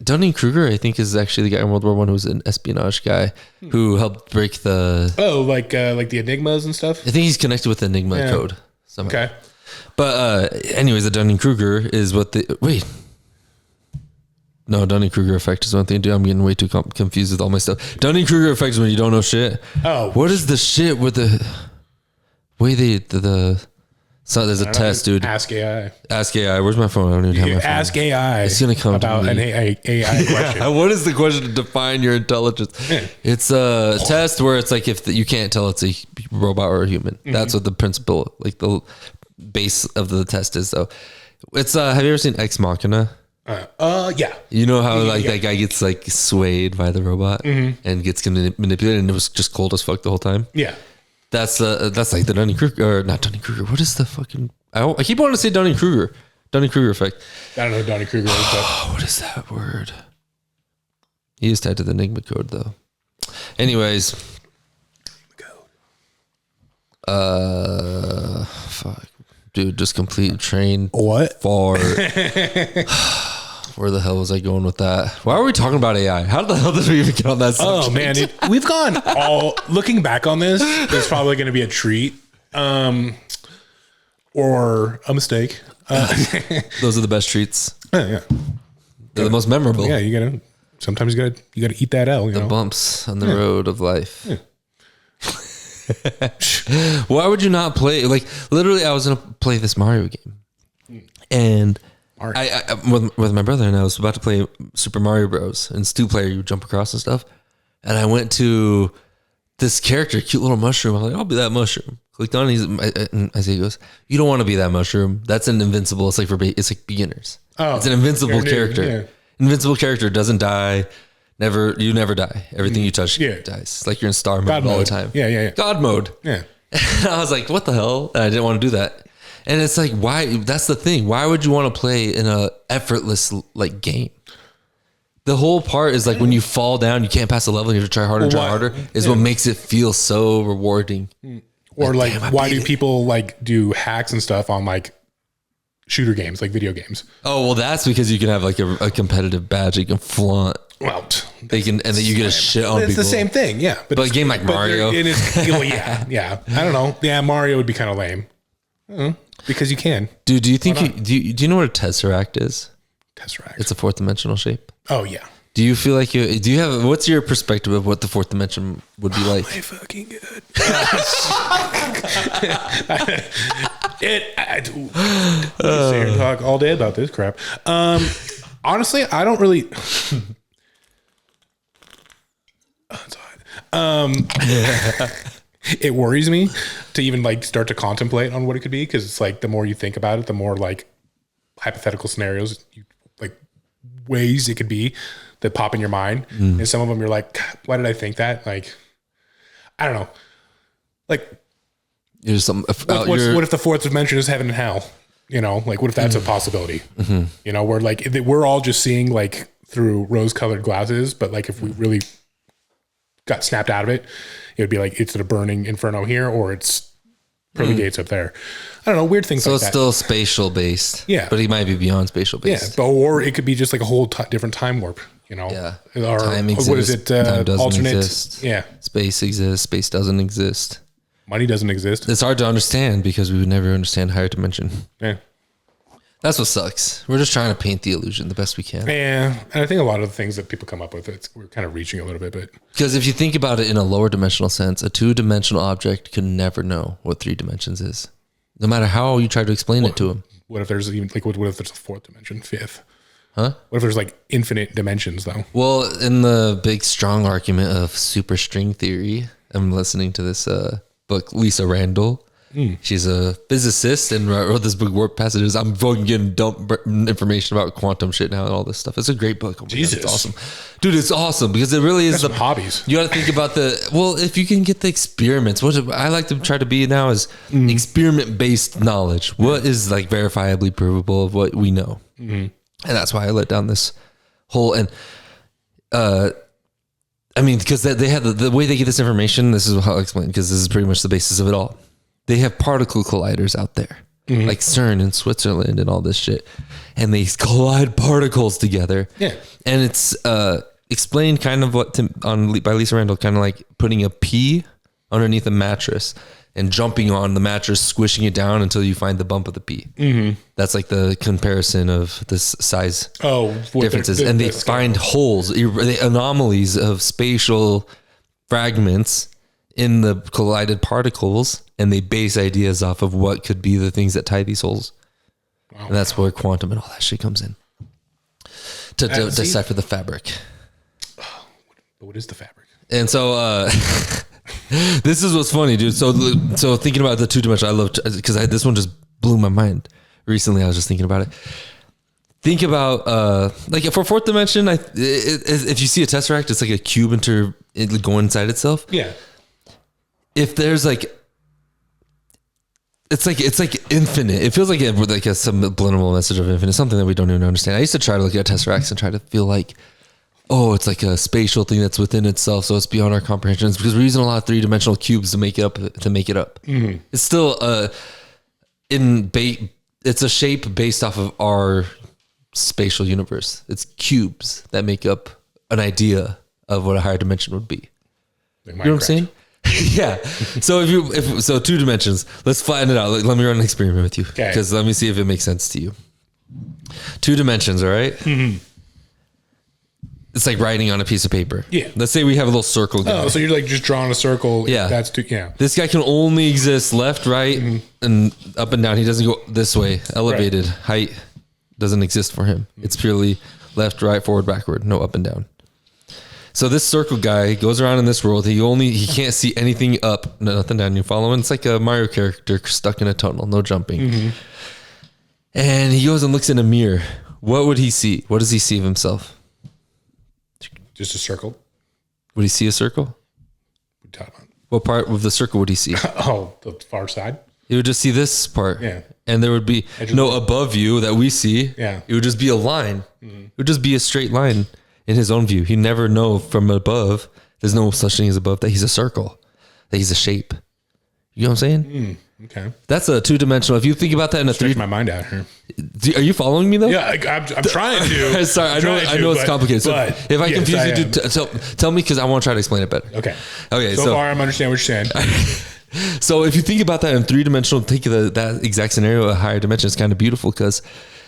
Dunning-Kruger, I think, is actually the guy in World War I who was an espionage guy who helped break the... Oh, like the Enigmas and stuff? I think he's connected with the Enigma code somehow. Okay. But anyways, the Dunning-Kruger is what the... Wait. No, Dunning-Kruger effect is one thing. Dude, I'm getting way too confused with all my stuff. Dunning-Kruger effect is when you don't know shit. Oh. What is the shit with the way So there's a test, dude. Ask AI. Ask AI. Where's my phone? I don't even have my phone. Ask AI. It's gonna come about an AI question. What is the question to define your intelligence? It's a test where it's like if you can't tell it's a robot or a human. That's what the principle, like the base of the test is. So it's. Have you ever seen Ex Machina? Yeah. You know how that guy gets like swayed by the robot and gets manipulated, and it was just cold as fuck the whole time. Yeah. That's like the Dunning-Kruger, or not Dunning-Kruger. What is the fucking... I keep wanting to say Dunning-Kruger effect. I don't know what Dunning-Kruger is, but... What is that word? He is tied to the Enigma code, though. Anyways. Fuck. Dude, just complete train. What? Far. Where the hell was I going with that? Why are we talking about AI? How the hell did we even get on that subject? Oh, man. We've gone looking back on this, there's probably going to be a treat or a mistake. Those are the best treats. Yeah. They're the most memorable. Yeah, sometimes you gotta eat that L. The bumps on the road of life. Yeah. Why would you not play? Like, literally, I was going to play this Mario game. And... I with my brother, and I was about to play Super Mario Bros. And it's 2-player, you jump across and stuff. And I went to this character, cute little mushroom. I was like, I'll be that mushroom. Clicked on it. And Isaiah goes, you don't want to be that mushroom. That's an invincible. It's like it's like beginners. Oh, it's an invincible character. Yeah. Invincible character doesn't die. You never die. Everything you touch dies. It's like you're in star mode all the time. Yeah. God mode. Yeah. And I was like, what the hell? And I didn't want to do that. And it's like, why? That's the thing. Why would you want to play in a effortless like game? The whole part is like when you fall down, you can't pass the level. You have to try harder. Is what makes it feel so rewarding. Or like why do people like do hacks and stuff on like shooter games, like video games? Oh well, that's because you can have like a competitive badge you can flaunt. Well, they can, and then you get a shit on people. It's the same thing, yeah. But a game like Mario, yeah. I don't know. Yeah, Mario would be kind of lame. Because you can. Dude, do you think do you know what a tesseract is? Tesseract. It's a 4th dimensional shape. Oh yeah. Do you feel like what's your perspective of what the 4th dimension would be like? My fucking good. I sit here and talk all day about this crap. Honestly, I don't really. It worries me to even like start to contemplate on what it could be, because it's like the more you think about it, the more like hypothetical scenarios, like ways it could be that pop in your mind, and some of them you're like, why did I think that? Like, I don't know. Like, what if the 4th dimension is heaven and hell? You know, like what if that's a possibility? You know, where like we're all just seeing like through rose-colored glasses, but like if we really got snapped out of it, it would be like it's a burning inferno here, or it's pearly gates up there. I don't know, weird things. So like it's still spatial based. Yeah, but he might be beyond spatial based. Yeah, or it could be just like a whole different time warp. You know, or time exists. What is it? Time doesn't alternate. Exist. Yeah, space exists. Space doesn't exist. Money doesn't exist. It's hard to understand because we would never understand higher dimension. Yeah. That's what sucks. We're just trying to paint the illusion the best we can. Yeah, and I think a lot of the things that people come up with, we're kind of reaching a little bit, but because if you think about it in a lower dimensional sense, a 2-dimensional object could never know what 3 dimensions is, no matter how you try to explain it to him. What if there's even like what if there's a 4th dimension, 5th? Huh? What if there's like infinite dimensions though? Well, in the big strong argument of superstring theory, I'm listening to this book, Lisa Randall. She's a physicist and wrote this book, Warp Passages. I'm fucking getting dumb information about quantum shit now and all this stuff. It's a great book. Oh Jesus. God, it's awesome. Dude, it's awesome because it really is the hobbies. You got to think about if you can get the experiments, what I like to try to be now is experiment-based knowledge. What is like verifiably provable of what we know? And that's why I let down this whole, and I mean, because they have the way they get this information, this is how I'll explain, because this is pretty much the basis of it all. They have particle colliders out there, like CERN in Switzerland and all this shit. And they collide particles together. Yeah. And it's explained kind of by Lisa Randall, kind of like putting a pea underneath a mattress and jumping on the mattress, squishing it down until you find the bump of the pea. That's like the comparison of this size differences. And they find holes, anomalies of spatial fragments in the collided particles, and they base ideas off of what could be the things that tie these holes. Wow. And that's where quantum and all that shit comes in to decipher the fabric. But what is the fabric? And so this is what's funny, dude. So thinking about the 2-dimensional, I love, because this one just blew my mind recently. I was just thinking about it. Think about like for 4th dimension, if you see a tesseract, it's like a cube going inside itself. Yeah. If there's like, it's like infinite. It feels like a subliminal message of infinite, something that we don't even understand. I used to try to look at tesseracts and try to feel like, oh, it's like a spatial thing that's within itself, so it's beyond our comprehensions, because we're using a lot of 3-dimensional cubes to make it up. It's still it's a shape based off of our spatial universe. It's cubes that make up an idea of what a higher dimension would be. Like you know what I'm saying? Yeah. So if 2 dimensions, let's flatten it out. Let me run an experiment with you, because let me see if it makes sense to you. 2 dimensions, all right? It's like writing on a piece of paper. Yeah. Let's say we have a little circle guy. Oh, so you're like just drawing a circle. Yeah. That's yeah. This guy can only exist left, right, and up and down. He doesn't go this way. Elevated height doesn't exist for him. It's purely left, right, forward, backward. No up and down. So this circle guy goes around in this world. He can't see anything up, nothing down. You follow him? It's like a Mario character stuck in a tunnel, no jumping. And he goes and looks in a mirror. What would he see? What does he see of himself? Just a circle. Would he see a circle? What part of the circle would he see? The far side. He would just see this part. Yeah. And there would be no above you that we see. Yeah. It would just be a line. It would just be a straight line in his own view. He'd never know from above. There's no such thing as above, that he's a circle, that he's a shape. You know what I'm saying? Okay. That's a 2-dimensional. If you think about that in a 3, my mind out here. Are you following me though? Yeah, I'm trying to. Sorry, I know it's complicated. So if I confuse you, tell me, because I want to try to explain it better. Okay. So far, I'm understanding what you're saying. So if you think about that in 3-dimensional, think of that exact scenario, a higher dimension, is kind of beautiful, because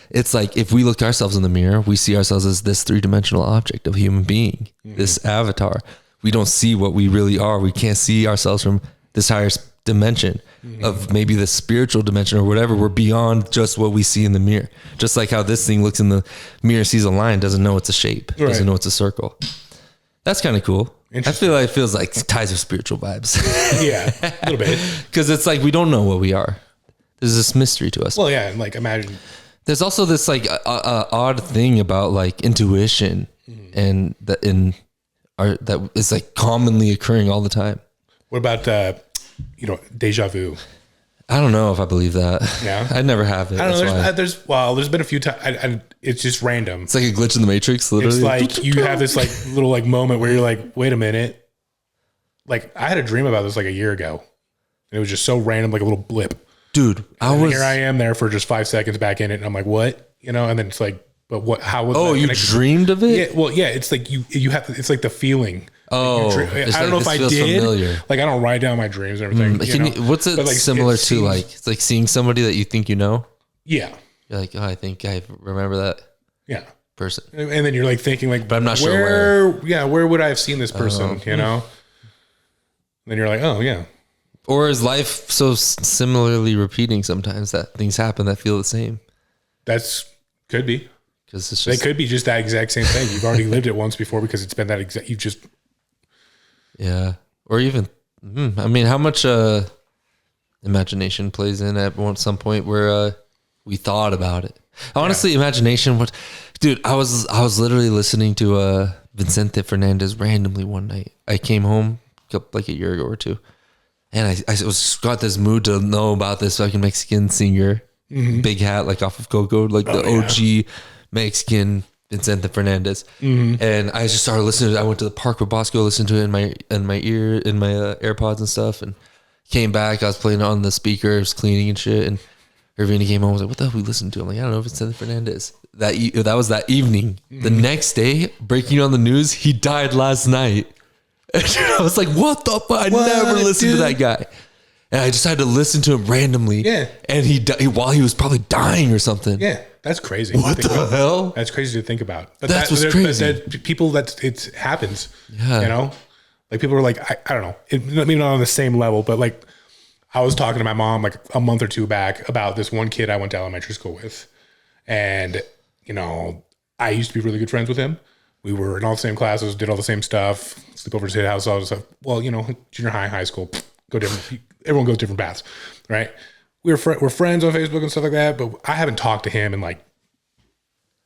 it's like if we look ourselves in the mirror, we see ourselves as this 3-dimensional object of a human being, this avatar. We don't see what we really are. We can't see ourselves from this higher dimension of maybe the spiritual dimension or whatever. We're beyond just what we see in the mirror. Just like how this thing looks in the mirror, sees a line, doesn't know it's a shape, doesn't know it's a circle. That's kind of cool. I feel like it feels like ties of spiritual vibes. Yeah, a little bit. Because it's like we don't know what we are. There's this mystery to us. Well, yeah, and like imagine. There's also this like odd thing about like intuition and that that is like commonly occurring all the time. What about deja vu? I don't know if I believe that. Yeah, I never have it. I don't know. There's been a few times. It's just random. It's like a glitch in the Matrix. Literally, it's like you have this like little like moment where you're like, wait a minute. Like I had a dream about this like a year ago, and it was just so random, like a little blip. Dude, here I am there for just 5 seconds back in it, and I'm like, what? And then it's like, but what? How was? Oh, you dreamed of it? Yeah. Well, yeah. It's like you have to. It's like the feeling. Oh, I don't know if I did. Familiar. Like I don't write down my dreams and everything. What's it like similar to? Like it's like seeing somebody that you think you know. Yeah. You're like, oh, I think I remember that Yeah. person. And then you're like thinking like, but I'm not where, sure where. Yeah, where would I have seen this person, you know? And then you're like, oh yeah. Or is life so similarly repeating sometimes that things happen that feel the same? Could be. Because it's just, they could be just that exact same thing. You've already lived it once before because it's been that exact. You just. Yeah. Or even, I mean, how much imagination plays in at some point where we thought about it. Honestly, imagination. Dude, I was literally listening to Vicente Fernandez randomly one night. I came home like a year ago or two. And I got this mood to know about this fucking Mexican singer, big hat, like off of Coco, like the OG Mexican Vicente Fernandez. And I just started listening to it. I went to the park with Bosco, listened to it in my AirPods and stuff, and came back. I was playing it on the speaker, I was cleaning and shit. And Irvina came home, was like, "What the hell we listened to?" I'm like, "I don't know, Vicente Fernandez." That was that evening. The next day, breaking on the news, he died last night. And I was like, what the fuck? I never listened to that guy. And I just had to listen to him randomly. Yeah. And he died while he was probably dying or something. Yeah. That's crazy. What the hell? That's crazy to think about. But that's what's crazy. It happens. Yeah. You know? Like people are like, I don't know. Maybe not on the same level, but like I was talking to my mom like a month or two back about this one kid I went to elementary school with. And, you know, I used to be really good friends with him. We were in all the same classes, did all the same stuff, sleep over to his house, all this stuff. Well, you know, junior high, high school, everyone goes different paths, right? We're friends on Facebook and stuff like that, but I haven't talked to him in like,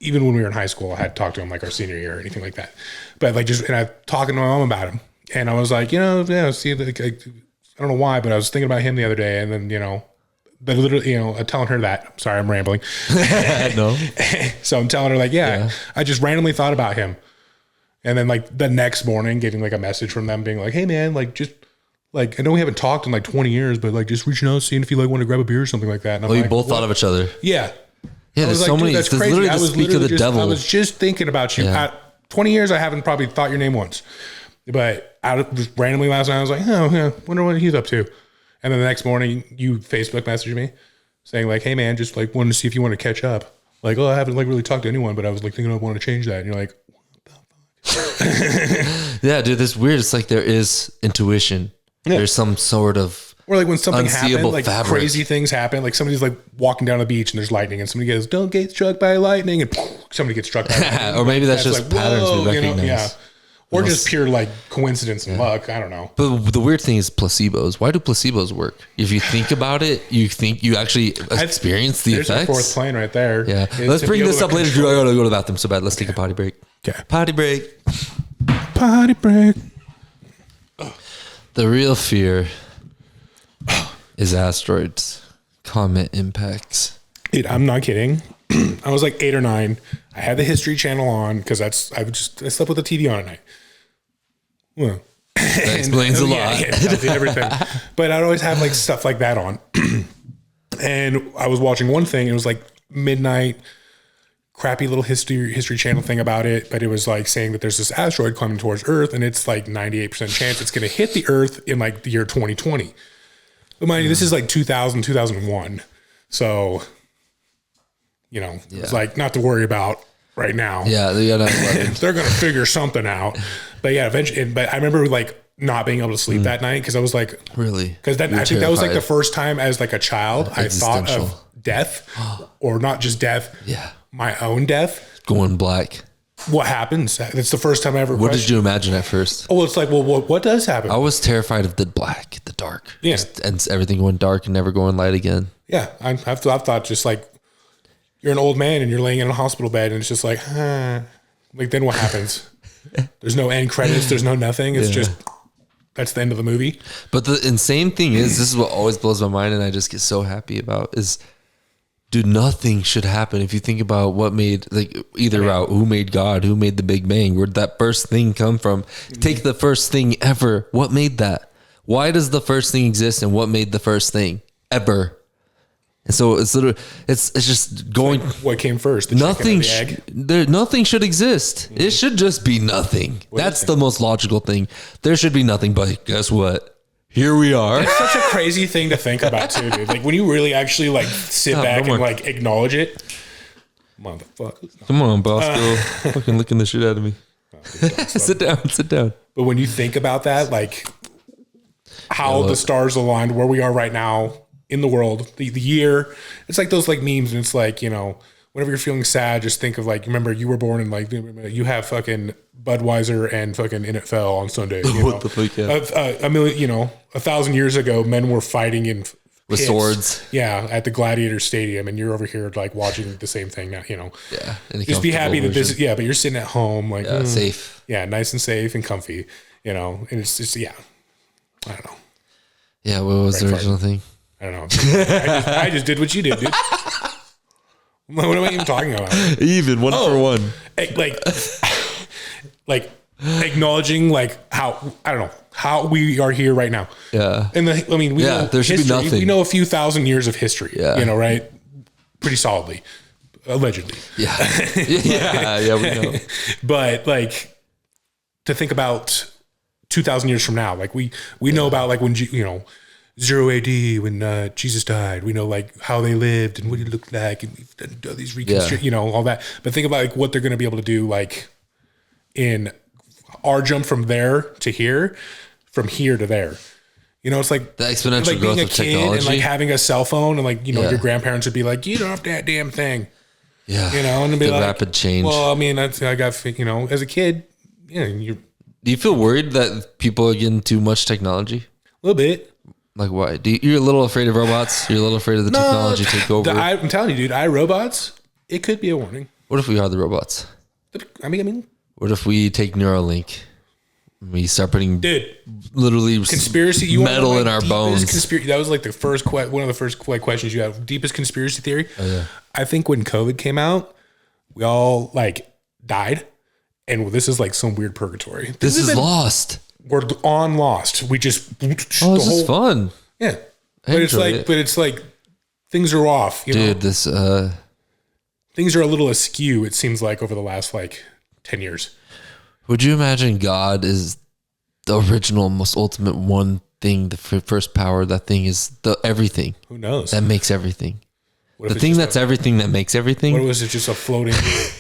even when we were in high school, I had talked to him like our senior year or anything like that. But like and I talking to my mom about him, and I was like, you know, see, like, I don't know why, but I was thinking about him the other day, and then, you know, but literally, you know, telling her that. Sorry, I'm rambling. No. So I'm telling her like, I just randomly thought about him. And then like the next morning getting like a message from them being like, hey man, like just like, I know we haven't talked in like 20 years, but like just reaching out, seeing if you like want to grab a beer or something like that. And I'm you both thought of each other. Yeah. Yeah. There's so many, that's literally the speak of the devil. I was just thinking about you. Yeah. 20 years, I haven't probably thought your name once, but just randomly last night, I was like, oh yeah, wonder what he's up to. And then the next morning you Facebook messaged me saying like, hey man, just like wanted to see if you want to catch up. Like, oh, I haven't like really talked to anyone, but I was like thinking I want to change that. And you're like, yeah, dude, it's weird. It's like there is intuition. Yeah. There's some sort of or like when something happens, like fabric. Crazy things happen. Like somebody's like walking down the beach and there's lightning, and somebody goes, "Don't get struck by lightning," and somebody gets struck by lightning. Or maybe that's just like, patterns we recognize. You know, yeah. Or just pure like coincidence and luck. I don't know. But the weird thing is placebos. Why do placebos work? If you think about it, you think you actually experience the effects. There's the fourth plane right there. Yeah. Let's bring this up later. I gotta go to the bathroom so bad. Let's take a potty break. Okay. Potty break. Potty break. The real fear is asteroids, comet impacts. Dude, I'm not kidding. I was like 8 or 9. I had the History Channel on because I slept with the TV on at night. Well, that explains a lot. Yeah, everything. But I'd always have like stuff like that on. And I was watching one thing. It was like midnight, crappy little history Channel thing about it. But it was like saying that there's this asteroid coming towards Earth, and it's like 98% chance it's going to hit the Earth in like the year 2020. But mind you, this is like 2000, 2001. So, you know, it's like not to worry about right now. Yeah, they're going to figure something out. But yeah, eventually. But I remember like not being able to sleep that night because I was like, really? Because I think that was like the first time as like a child I thought of death, or not just death. Yeah, my own death. Going black. What happens? It's the first time I ever. What did you imagine at first? Oh, it's like, well, what does happen? I was terrified of the black, the dark. Yeah, and everything going dark and never going light again. Yeah, I've thought just like you're an old man and you're laying in a hospital bed and it's just like, like then what happens? There's no end credits. There's no nothing. It's just that's the end of the movie. But the insane thing is, this is what always blows my mind, and I just get so happy about is. Dude, nothing should happen if you think about what made, like, either out who made God, who made the Big Bang, where'd that first thing come from? Take the first thing ever. What made that? Why does the first thing exist, and what made the first thing ever? And so it's literally, it's just going. Like what came first? Nothing should exist. Mm-hmm. It should just be nothing. That's the most logical thing. There should be nothing, but guess what? Here we are. It's such a crazy thing to think about too, dude. Like when you really actually like sit back and like acknowledge it, Motherfucker. Come on, Bosco. Fucking licking the shit out of me. Sit down. But when you think about that, like how the stars aligned, where we are right now in the world, the year, it's like those like memes, and it's like, you know, whenever you're feeling sad, just think of like, remember you were born in like, you have fucking Budweiser and fucking NFL on Sunday. You know? What the fuck? Yeah. A million, you know, 1,000 years ago, men were fighting in With pits, swords. yeah, at the Gladiator Stadium, and you're over here like watching the same thing now. You know, Yeah. just be happy that this. Yeah, but you're sitting at home, like safe. Yeah, nice and safe and comfy. You know, and it's just I don't know. Yeah. What was the original thing? I don't know. I just did what you did, dude. What am I even talking about? Even one for one. Like acknowledging like how, I don't know, how we are here right now. Yeah. And we know there should be history. nothing. We know a few thousand years of history. Yeah. You know, right? Pretty solidly, allegedly. Yeah. Yeah. We know. But like to think about 2,000 years from now, like we know about like when, you know, 0 AD when Jesus died, we know like how they lived and what he looked like, and we've done all these reconstruct, you know, all that. But think about like what they're going to be able to do, like in our jump from there to here, from here to there. You know, it's like the exponential like growth being a of kid technology and like having a cell phone, and like, you know, your grandparents would be like, "Get off that damn thing." Yeah. You know, and be the like, rapid change. Well, I mean, I got, you know, as a kid, yeah, you Do you feel worried that people are getting too much technology? a little bit. Like why? You're a little afraid of robots? You're a little afraid of the technology take over? I'm telling you, dude, iRobots, it could be a warning. What if we are the robots? I mean, What if we take Neuralink? We start putting literally conspiracy metal in our bones. That was like the first one of the first questions you had. Deepest conspiracy theory. Oh, yeah. I think when COVID came out, we all like died, and this is like some weird purgatory. This is Lost. We're on Lost. We just this is fun. Yeah, but it's like things are off. You know? This things are a little askew. It seems like over the last like 10 years. Would you imagine God is the original, most ultimate one thing, the first power? That thing is the everything. Who knows? That makes everything. The thing that's everything that makes everything. What was it? Just a floating,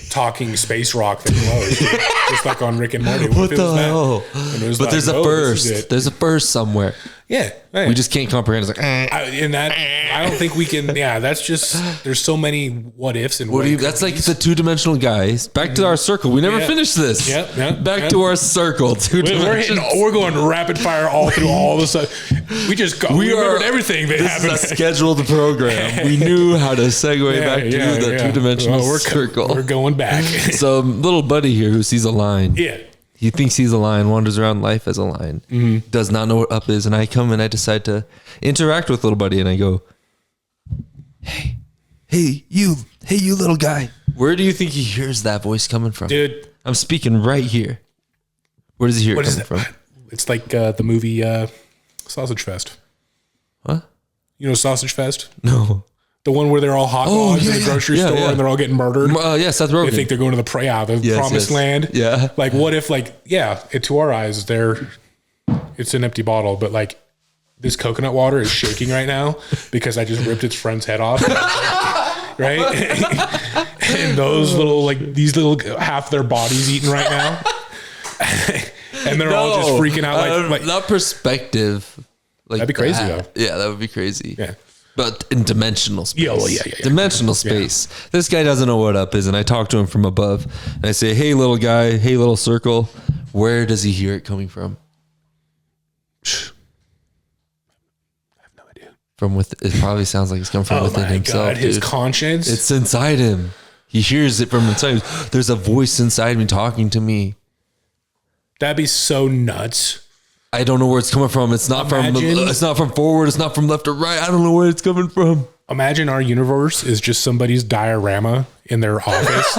talking space rock that glows, just like on Rick and Morty. What the hell? But there's a first. There's a first somewhere. Yeah, right. We just can't comprehend. It's like, I don't think we can. Yeah, that's just. There's so many what ifs and that's like the 2-dimensional guys. Back to our circle. We never finished this. Back to our circle. We're going rapid fire all through all the stuff. We remembered everything that happened. This is a scheduled program. We knew how to segue back to the 2-dimensional circle. We're going back. So little buddy here who sees a line. Yeah. He thinks he's a lion, wanders around life as a lion, does not know what up is. And I come and I decide to interact with little buddy, and I go, hey, you little guy. Where do you think he hears that voice coming from? Dude. I'm speaking right here. Where does he hear it coming from? It's like the movie Sausage Fest. What? You know Sausage Fest? No. The one where they're all hot dogs in the grocery store and they're all getting murdered. Seth Rogen. They think they're going to the promised land. Yeah. Like, what if, like, to our eyes, it's an empty bottle, but like this coconut water is shaking right now because I just ripped its friend's head off. Right? And those these little half their bodies eaten right now. And they're all just freaking out. Like that perspective. Like that'd be crazy, though. Yeah, that would be crazy. Yeah. But in dimensional space. Yeah. Dimensional space. Yeah. This guy doesn't know what up is, and I talk to him from above. And I say, hey, little guy, hey, little circle, where does he hear it coming from? I have no idea. It probably sounds like it's coming from within himself. God, his conscience. It's inside him. He hears it from inside. There's a voice inside me talking to me. That'd be so nuts. I don't know where it's coming from. It's not from forward. It's not from left or right. I don't know where it's coming from. Imagine our universe is just somebody's diorama in their office.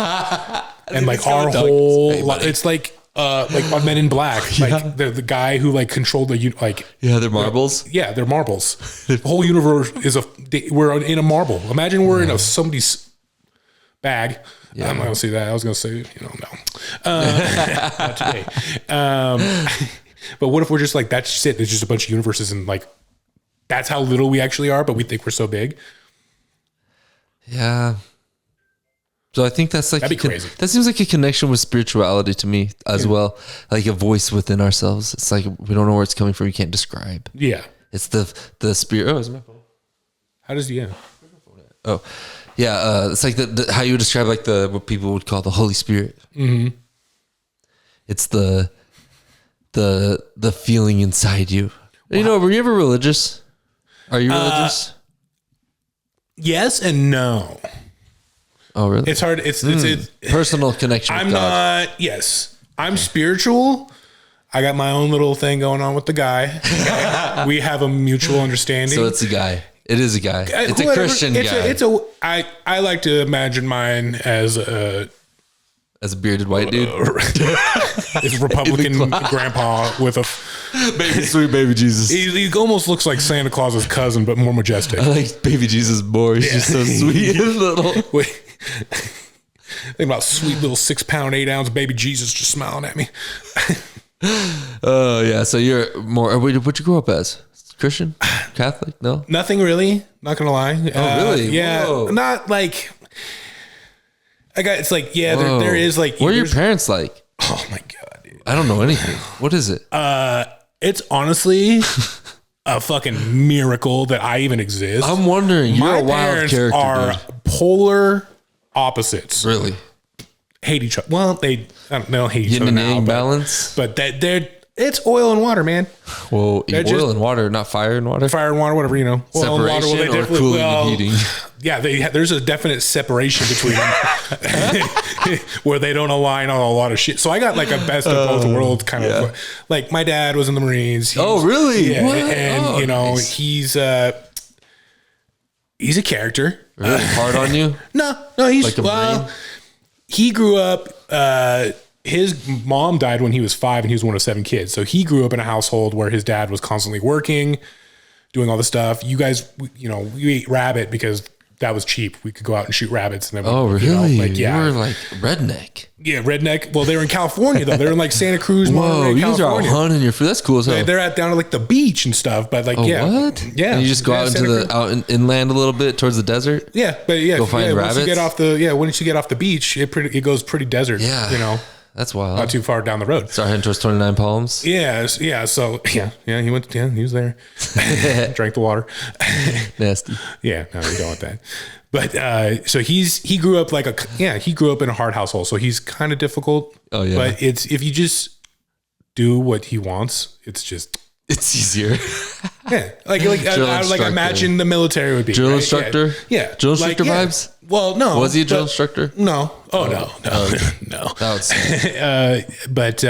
And like our whole, it's like on Men in Black, like the guy who like controlled they're marbles. They're marbles. The whole universe we're in a marble. Imagine we're in somebody's bag. Yeah. I'm not gonna say that. I was gonna say, no, not today. But what if we're just like, that's just it. There's just a bunch of universes, and like, that's how little we actually are, but we think we're so big. Yeah. So I think that's like That'd be crazy. That seems like a connection with spirituality to me as well, like a voice within ourselves. It's like we don't know where it's coming from. You can't describe. Yeah. It's the spirit. Oh, is my phone? How does Oh, yeah. It's like how you would describe like what people would call the Holy Spirit. Mm-hmm. It's the feeling inside you. Wow. You know, were you ever religious? Are you religious? Yes and no. Oh, really? It's hard. It's personal connection. I'm with God. not. Yes, I'm spiritual. I got my own little thing going on with the guy. Okay? We have a mutual understanding. So it's a guy. It is a guy. It's a Christian guy. I like to imagine mine as a bearded white dude. It's Republican grandpa with a sweet baby Jesus. He almost looks like Santa Claus's cousin, but more majestic. I like baby Jesus more. He's just so sweet and little. Wait. Think about sweet little 6 pound, 8 ounce baby Jesus just smiling at me. Oh yeah. So you're more, what'd you grow up as? Christian? Catholic? No? Nothing really. Not going to lie. Oh, really? Yeah. Whoa. Not like, it's like, yeah, there is like. What are your parents like? Oh my God, dude. I don't know anything. What is it? It's honestly a fucking miracle that I even exist. I'm wondering. You're a wild character. Are dude. Polar opposites. Really? Hate each other. Well, they don't hate each other now. Balance. But it's oil and water, man. Well, oil and water, not fire and water. Fire and water, whatever, you know. Oil and water, separation or cooling and heating. Yeah, there's a definite separation between them where they don't align on a lot of shit. So I got like a best of both worlds kind of. Like my dad was in the Marines. Oh, really? Yeah, what? and you know nice. he's a character. Really? Hard on you? No, he's like a Marine? He grew up. His mom died when he was 5 and he was one of 7 kids. So he grew up in a household where his dad was constantly working, doing all this stuff. You guys, you know, we ate rabbit because that was cheap. We could go out and shoot rabbits. And then really? You were like redneck. Yeah, redneck. Well, they were in California though. They're in like Santa Cruz, Whoa, Monterey, you guys are all hunting your food. That's cool as hell. They're down to like the beach and stuff. But like, what? Yeah. And you just go out into inland a little bit towards the desert. Yeah, but go find rabbits. Once you get off the beach, it goes pretty desert. Yeah, you know. That's wild. Not too far down the road. Start heading towards 29 Palms. Yeah. So he went. Yeah, he was there. Drank the water. Nasty. Yeah, no, you don't want that. But so he grew up he grew up in a hard household, so he's kind of difficult. Oh yeah. But if you just do what he wants, it's easier. Yeah, like imagine the military would be drill right? instructor. Yeah, drill instructor vibes. Well, no. Was he a drill instructor? No. Oh, no. That was. But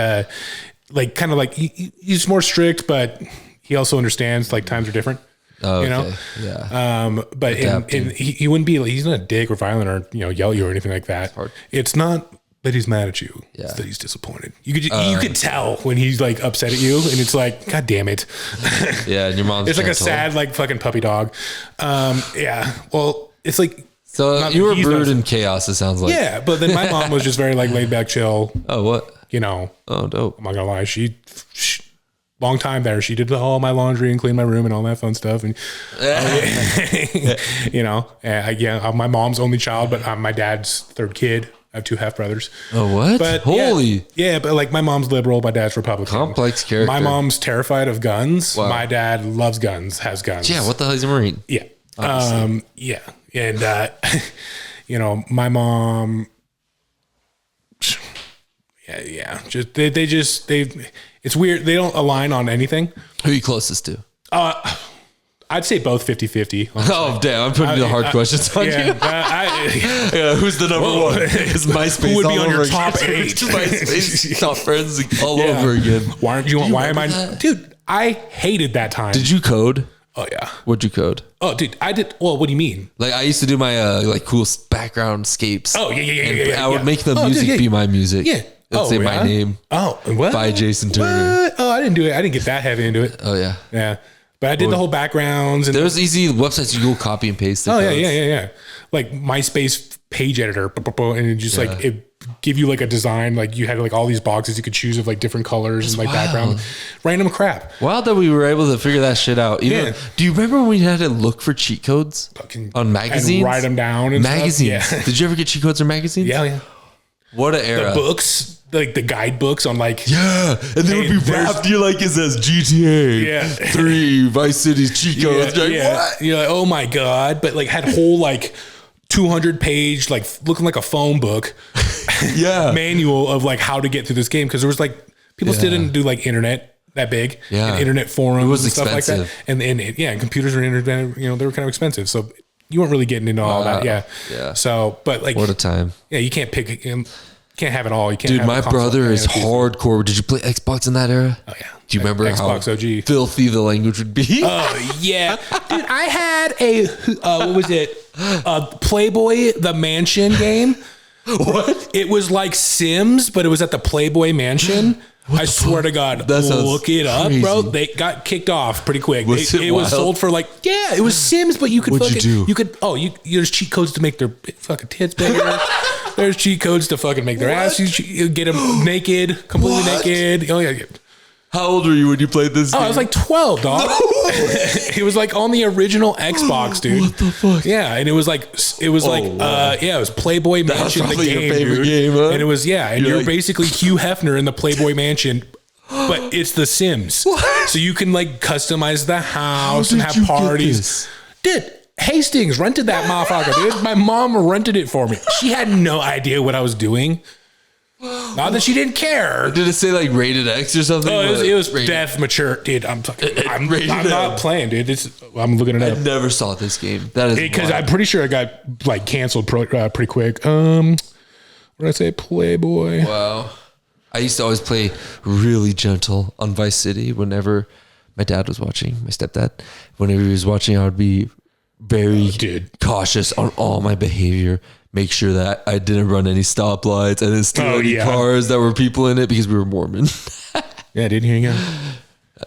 like kind of like he's more strict, but he also understands like times are different. Oh, okay. You know. Yeah. But he wouldn't be. He's not a dick or violent or yell at you or anything like that. It's not that he's mad at you. Yeah. It's that he's disappointed. You could tell when he's like upset at you, and it's like, God damn it. Yeah, and your mom's. It's like a sad like fucking puppy dog. Yeah. Well, it's like. So you were brewed in chaos, it sounds like. Yeah, but then my mom was just very like laid back, chill. Oh, what? You know. Oh, dope. I'm not gonna lie. She long time there. She did all my laundry and cleaned my room and all that fun stuff. And you know, I'm my mom's only child, but I'm my dad's 3rd kid. I have 2 half brothers. Oh, what? But holy. Yeah, but like my mom's liberal, my dad's Republican. Complex character. My mom's terrified of guns. Wow. My dad loves guns, has guns. Yeah. What the hell is a Marine? Yeah. Yeah. And, you know, my mom, just, it's weird. They don't align on anything. Who are you closest to? I'd say both 50-50. Oh, damn. I'm putting the hard questions on you. Who's the number one? Is MySpace who would be all on over your again? top 8? MySpace top friends all over again. Why aren't you? Why am I? That? Dude, I hated that time. Did you code? Oh yeah. What'd you code? Oh dude, I did. Well, what do you mean? Like I used to do my like cool background scapes. Oh yeah. I would make the music be my music. Yeah. Let's say my name. Oh, what? By Jason Turner. What? Oh, I didn't do it. I didn't get that heavy into it. Oh yeah. Yeah. But I did the whole backgrounds and there's easy websites you go copy and paste. Oh yeah. Like MySpace page editor, and it just like give you like a design, like you had like all these boxes you could choose of like different colors and like background, random crap. Wild that we were able to figure that shit out. Even, do you remember when we had to look for cheat codes on magazines? And write them down and magazines. Stuff? Yeah. Did you ever get cheat codes or magazines? Yeah. What an era. The books, like the guidebooks on like. Yeah. And they would be wrapped. You're like, it says GTA 3 Vice City's cheat codes. You're like, what? You're like, oh my God. But like had whole like 200-page, like looking like a phone book manual of like how to get through this game. Cause there was like, people still didn't do like internet that big and internet forums and stuff like that. And computers were internet, they were kind of expensive. So you weren't really getting into all that. Yeah. So, but like, what a time. Yeah. You can't pick, you can't have it all. You can't. Dude, my brother is hardcore. Did you play Xbox in that era? Oh yeah. Do you remember Xbox how OG filthy the language would be? Oh yeah, dude. I had a what was it? Playboy the Mansion game. What? It was like Sims, but it was at the Playboy Mansion. I swear to God, look it up, bro. They got kicked off pretty quick. It was sold for like, it was Sims, but you could there's cheat codes to make their fucking tits bigger. There's cheat codes to fucking make their ass. You get them naked, completely naked. Oh yeah. How old were you when you played this game? I was like 12, dog. It was like on the original Xbox, dude. What the fuck? Yeah, and it was it was Playboy Mansion, the game, your favorite dude. game, huh? And it was, and you're basically Hugh Hefner in the Playboy Mansion, but it's The Sims. What? So you can like customize the house and have parties. Dude, Hastings rented that motherfucker, dude. My mom rented it for me. She had no idea what I was doing. Not that she didn't care. Did it say like rated X or something? Oh, it was death mature, dude. I'm not playing, dude. I'm looking it up. I never saw this game. That is because I'm pretty sure it got like canceled pretty quick. What did I say? Playboy. Wow. I used to always play really gentle on Vice City whenever my dad was watching. My stepdad, whenever he was watching, I would be very cautious on all my behavior. Make sure that I didn't run any stoplights. I didn't steal any cars that were people in it because we were Mormon. Yeah, didn't hear you.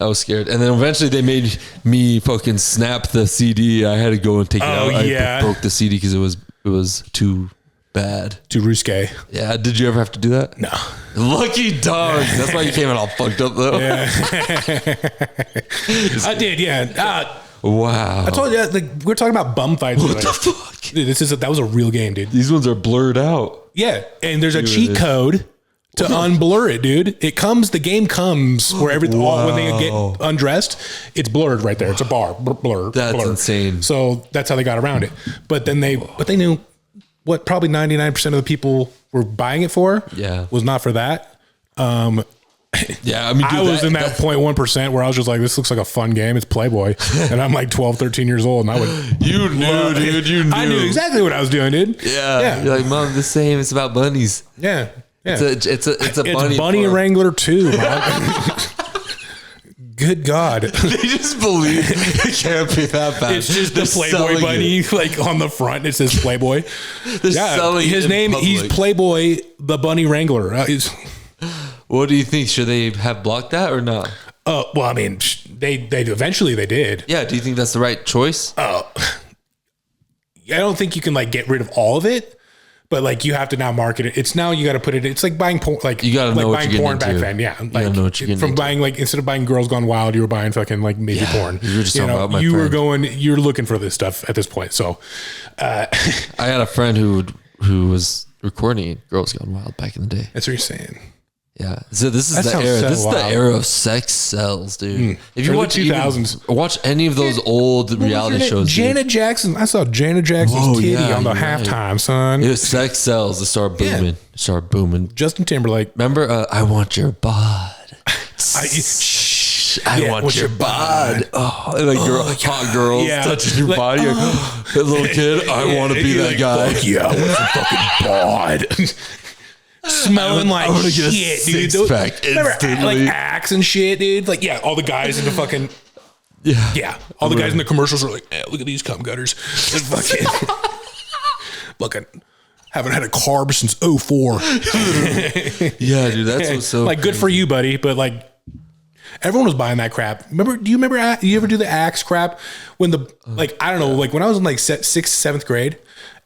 I was scared. And then eventually they made me fucking snap the CD. I had to go and take it out. I broke the CD because it was too bad. Too risque. Yeah. Did you ever have to do that? No. Lucky dog. That's why you came out all fucked up though. Yeah. I did, yeah. Wow. I told you, like, we're talking about bum fights. What the fuck? Dude, that was a real game, dude. These ones are blurred out. Yeah. And there's a cheat code to unblur it, dude. The game comes where everything, when they get undressed, it's blurred right there. It's a bar, blur. That's insane. So that's how they got around it. But then they knew what probably 99% of the people were buying it for was not for that. Yeah, I mean, I was in that 0.1% where I was just like, this looks like a fun game. It's Playboy. And I'm like 12, 13 years old. And I would. You knew, dude. You knew. I knew exactly what I was doing, dude. Yeah. You're like, Mom, the same. It's about bunnies. Yeah. It's a bunny Wrangler too, Mom. Good God. They just believe it can't be that bad. It's just the Playboy bunny, like on the front. It says Playboy. His name, he's Playboy, the Bunny Wrangler. What do you think? Should they have blocked that or not? Well, I mean, they eventually they did. Yeah. Do you think that's the right choice? I don't think you can like get rid of all of it, but like you have to now market it. It's now you got to put it. It's like buying porn. Like you got to know what you're porn getting back into. then. Yeah, you got to know what you're getting into. Buying like instead of buying Girls Gone Wild, you were buying fucking like maybe porn. You were just talking about my friend. You're looking for this stuff at this point. So, I had a friend who was recording Girls Gone Wild back in the day. That's what you're saying. Yeah, so this is the era. This is the era of sex sells, dude. If you watch 2000s, watch any of those old reality shows, Janet Jackson. I saw Janet Jackson's titty on the halftime, son. It was Sex Sells. It started booming. Yeah. It started booming. Justin Timberlake. Remember, I want your bod. I want your bod. Oh, like hot girls touching your body. That little kid, I want to be that guy. Fuck yeah, I want some fucking bod. Smelling like shit, dude. Remember, like Axe and shit, dude. Like, all the guys in the fucking all the guys in the commercials are like, look at these cum gutters. Fucking haven't had a carb since 04. Yeah, dude, that's what's so like good for you, buddy. But like, everyone was buying that crap. Do you remember? You ever do the Axe crap when I don't know, like when I was in like 6th, 7th grade,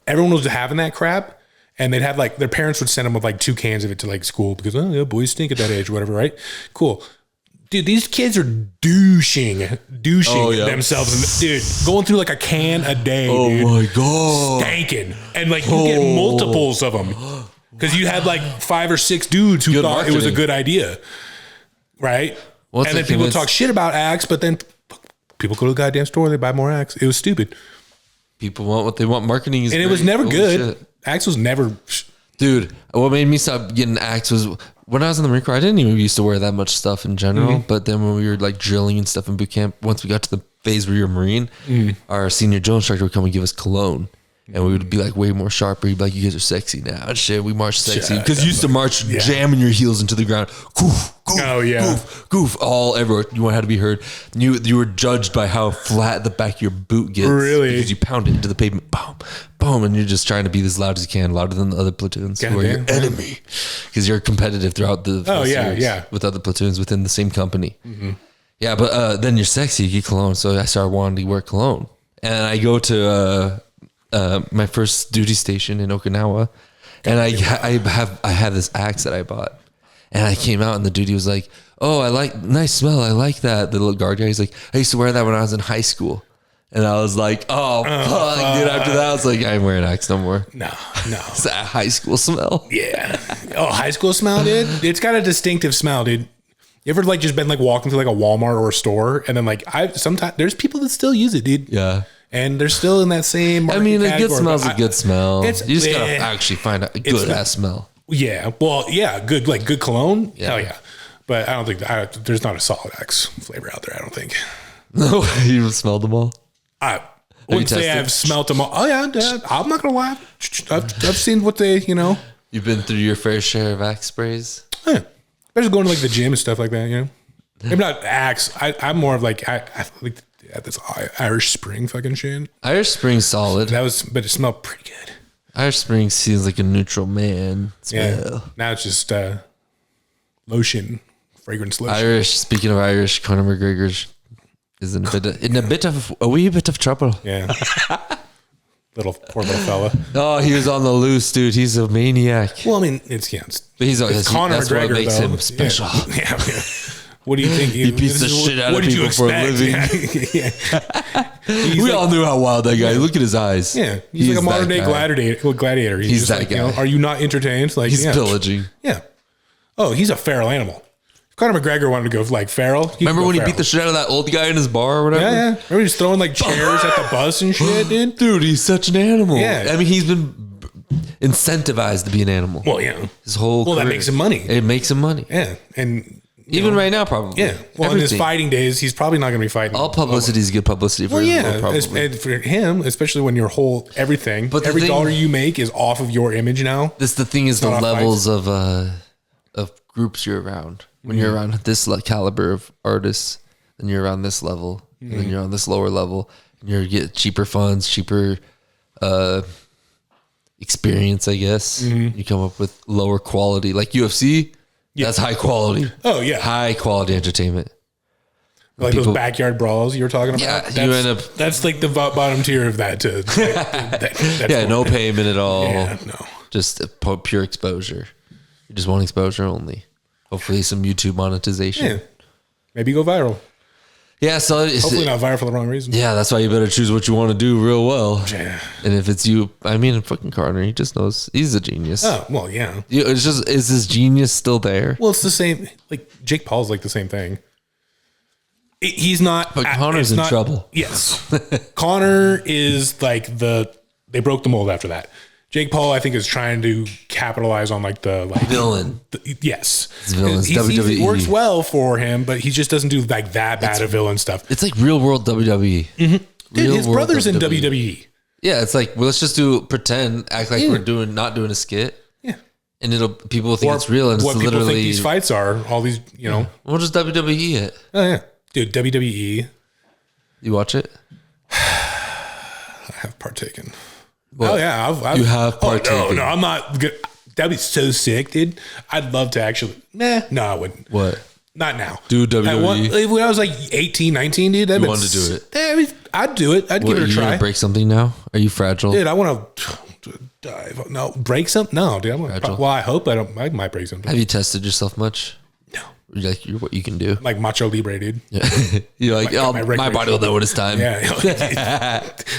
everyone was having that crap. And they'd have like their parents would send them with like 2 cans of it to like school because yeah, boys stink at that age or whatever, right? Cool. Dude, these kids are douching themselves. And, dude, going through like a can a day. Oh dude, my God. Stanking. And like you get multiples of them. Because you had like 5 or 6 dudes who thought it was a good idea. Right? And then people talk shit about Axe, but then people go to the goddamn store, they buy more Axe. It was stupid. People want what they want. Marketing is and it was never good. Shit. Axe was never... Dude, what made me stop getting Axe was when I was in the Marine Corps, I didn't even used to wear that much stuff in general. But then when we were like drilling and stuff in boot camp, once we got to the phase where you're a Marine, our senior drill instructor would come and give us cologne. And we would be like way more sharper. He'd be like, you guys are sexy now. And shit, we march sexy. Because you used to march jamming your heels into the ground. Goof, goof, goof, all everywhere. You had to be heard. You were judged by how flat the back of your boot gets. Really? Because you pound it into the pavement. Boom, boom. And you're just trying to be as loud as you can, louder than the other platoons who are your enemy. Because you're competitive throughout the series with other platoons within the same company. Yeah, but then you're sexy. You get cologne. So I started wanting to wear cologne. And I go to... my first duty station in Okinawa, and I had this Axe that I bought, and I came out and the duty was like, "Oh, nice smell. I like that." The little guard guy, he's like, "I used to wear that when I was in high school," and I was like, "Oh, fuck, dude." After that, I was like, "I ain't wearing Axe no more." No. It's that high school smell. Yeah. Oh, high school smell, dude. It's got a distinctive smell, dude. You ever like just been like walking through like a Walmart or a store, and then like sometimes there's people that still use it, dude. Yeah. And they're still in that same market a category, good smell's a good smell. You just gotta actually find a good ass smell. Yeah. Well, yeah. Good, like good cologne. Yeah. Hell yeah. But I don't think there's not a solid Axe flavor out there. I don't think. No, you smelled them all. I wouldn't say I've smelt them all. Oh yeah, I'm not gonna lie. I've seen what they, You've been through your fair share of Axe sprays. Yeah. Especially going to like the gym and stuff like that. Maybe not Axe. I'm more of like I like. Yeah, this Irish Spring fucking shit. Irish Spring's solid. But it smelled pretty good. Irish Spring seems like a neutral man smell. Yeah. Now it's just lotion, fragrance lotion. Speaking of Irish, Conor McGregor is in a wee bit of trouble. Yeah. Poor little fella. Oh, he was on the loose, dude. He's a maniac. Well, I mean, it's Conor McGregor, what makes him special. Yeah. What do you think? He beats the shit out of people for a living. We all knew how wild that guy. Look at his eyes. Yeah, he's like a modern day gladiator. He's just that guy. Are you not entertained? Like he's pillaging. Yeah. Oh, he's a feral animal. If Conor McGregor wanted to go like feral, remember when he beat the shit out of that old guy in his bar or whatever? Yeah. Remember he was throwing like chairs at the bus and shit, dude. Dude, he's such an animal. Yeah. I mean, he's been incentivized to be an animal. Well, yeah. His whole career. That makes him money. It makes him money. Yeah, and. Even right now, probably. Yeah. Well, in his fighting days, he's probably not going to be fighting. All publicity is good publicity for him. And for him, especially when your everything, but every dollar you make is off of your image now. The thing is the levels of groups you're around. When you're around this caliber of artists, then you're around this level, and then you're on this lower level, and you get cheaper funds, cheaper experience, I guess. You come up with lower quality, like UFC. Yeah. That's high quality. Oh, yeah. High quality entertainment. Like those backyard brawls you were talking about? Yeah, you end up... That's like the bottom tier of that. No payment at all. Yeah, no. Just pure exposure. You just want exposure only. Hopefully some YouTube monetization. Yeah. Maybe go viral. Yeah, so... Hopefully not viral for the wrong reason. Yeah, that's why you better choose what you want to do real well. Yeah. And if it's you... I mean, fucking Conor, he just knows... He's a genius. Oh, well, yeah. It's just... Is his genius still there? Well, it's the same... Like, Jake Paul's like the same thing. He's not... But Conor's in trouble. Yes. Conor is like they broke the mold after that. Jake Paul, I think, is trying to capitalize on like the villain. Yes, villains. WWE it works well for him, but he just doesn't do like that bad of villain stuff. It's like real world WWE. Dude, his brother's in WWE. Yeah, it's like let's just act like we're not doing a skit. Yeah, and people will think it's real, and what it's people literally think these fights are. All these, We'll just WWE it. Oh yeah, dude, WWE. You watch it? I have partaken. Well, oh yeah, you have partaken. Oh, no, I'm not good. That'd be so sick, dude. I'd love to actually. No, I wouldn't. What? Not now. Do WWE. When I was like 18, 19, dude. You wanted to do it. I'd do it. I'd give it a try. You break something now? Are you fragile? Dude, I want to dive. No, break something? No, dude. Well, I hope I don't. I might break something. Have you tested yourself much? No. You're what you can do. Like Macho Libre, dude. Yeah. You're like, my body will know when it's time. Yeah.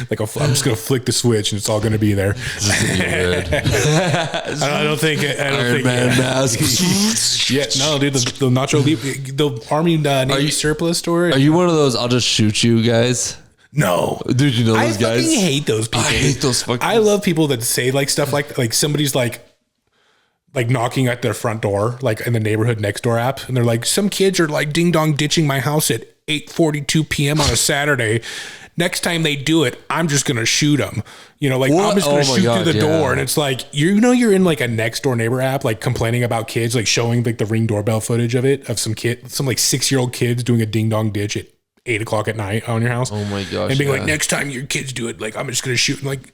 Like I'm just gonna flick the switch and it's all gonna be there. This is gonna be weird. I don't think. Iron Man mask. Yeah, no, dude. The Nacho Libre, the Army Navy surplus store. Are you one of those? I'll just shoot you guys. No, dude. You know those guys. I fucking hate those people. I hate those fucking. I love people that say like stuff like somebody's like knocking at their front door, like in the neighborhood next door app. And they're like, some kids are like ding dong ditching my house at 8:42 PM on a Saturday. Next time they do it, I'm just going to shoot them. You know, like I'm just going to shoot through the door. And it's like, you're in like a next door neighbor app, like complaining about kids, like showing like the Ring doorbell footage of it, of some like 6-year-old kids doing a ding dong ditch at 8 o'clock at night on your house. Oh my gosh. And being like, next time your kids do it, like, I'm just going to shoot. And like,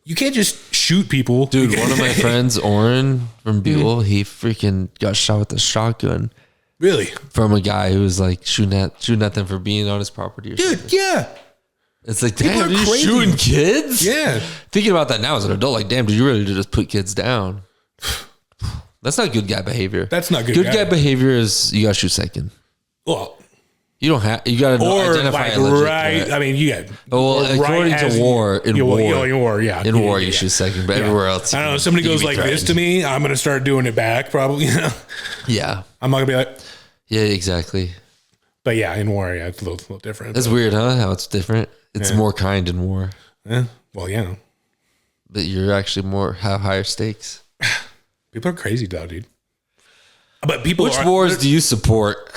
you can't just shoot people. Dude, one of my friends, Oren from Buell, he freaking got shot with a shotgun. Really? From a guy who was like shooting at them for being on his property. Or dude, something. Yeah. It's like, damn, you're shooting kids? Yeah. Thinking about that now as an adult, like, damn, did you really just put kids down? That's not good guy behavior. That's not good guy behavior is you got to shoot second. Well, you don't have, you got to identify like, a legit right. threat. I mean, you got, well, according to war, in war, yeah. In war, you shoot second, but everywhere else. I don't know. Somebody goes like this to me, I'm going to start doing it back, probably. You know? Yeah. I'm not going to be like, yeah, exactly. But yeah, in war, yeah, it's a little different. That's weird, huh? How it's different. It's more kind in war. Yeah. Well, yeah. But you're actually have higher stakes. People are crazy though, dude. But people Which wars do you support?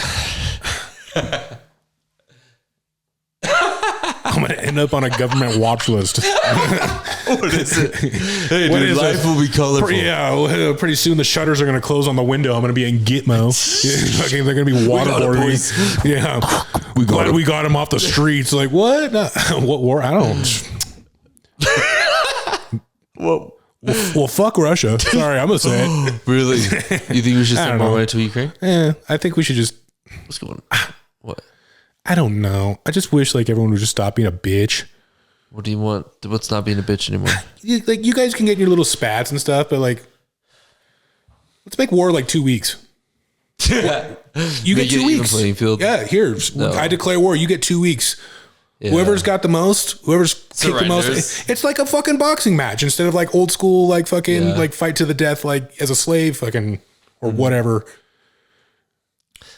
I'm going to end up on a government watch list. What is it? Hey, dude, life will be colorful. Yeah, pretty soon the shutters are going to close on the window. I'm going to be in Gitmo. They're going to be waterboarding. Yeah. We got him off the streets. Like, what? What war? I don't. Well, fuck Russia. Sorry, I'm going to say it. Really? You think we should send more money to Ukraine? Yeah, I think we should just. What's going on? What? I don't know. I just wish like everyone would just stop being a bitch. What do you want? What's not being a bitch anymore? Like you guys can get your little spats and stuff, but like, let's make war like 2 weeks. You get 2 weeks. Playing field. Yeah, here I declare war. You get 2 weeks. Yeah. Whoever's got the most, whoever's kicked the most. It's like a fucking boxing match instead of like old school like fucking like fight to the death like as a slave fucking or whatever.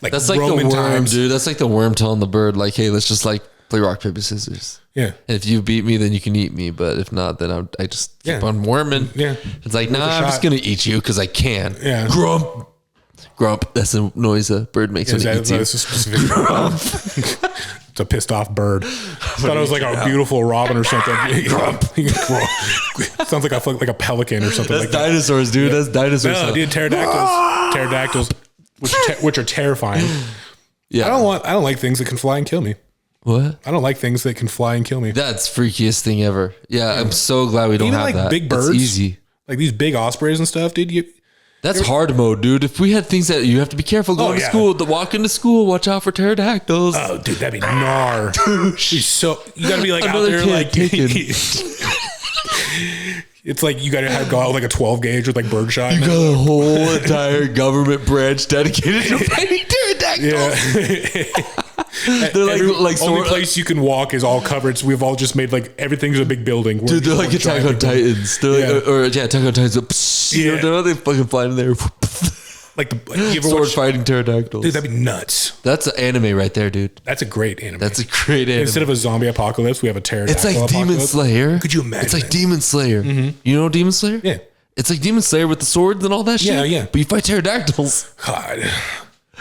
Like that's like Roman the worm, times. Dude. That's like the worm telling the bird, like, "Hey, let's just like play rock paper scissors." Yeah. And if you beat me, then you can eat me. But if not, then I just keep on worming. Yeah. It's like, nah, I'm just gonna eat you because I can. Yeah. Grump. That's the noise a bird makes when it eats you. A specific grump. It's a pissed off bird. I thought it was like a beautiful robin or something. Grump. Sounds like a pelican or something. That's like dinosaurs, dude. That's dinosaurs. No, dude, pterodactyls. Which are terrifying. Yeah. I don't like things that can fly and kill me. What? I don't like things that can fly and kill me. That's freakiest thing ever. Yeah, I'm so glad we don't have like that. Big birds. It's easy. Like these big ospreys and stuff, dude. That's hard mode, dude. If we had things that you have to be careful going to school, walk into school, watch out for pterodactyls. Oh, dude, that'd be gnar. You gotta be like out there like it's like you gotta go out with like a 12 gauge with like birdshot. You got a whole entire government branch dedicated to fighting pterodactyls. Yeah. They're like only place you can walk is all covered. So we've all just made like everything's a big building. Dude, they're like Attack on Titans. They're like, Attack on Titans. You know, they fucking fly in there. Like you ever sword fighting pterodactyls. Dude, that'd be nuts. That's an anime right there, dude. That's a great anime. That's a great anime. Instead of a zombie apocalypse, we have a pterodactyl apocalypse. It's like Demon Slayer. Could you imagine? It's like Demon Slayer. Mm-hmm. You know Demon Slayer? Yeah. It's like Demon Slayer with the swords and all that shit. Yeah, yeah. But you fight pterodactyls. God.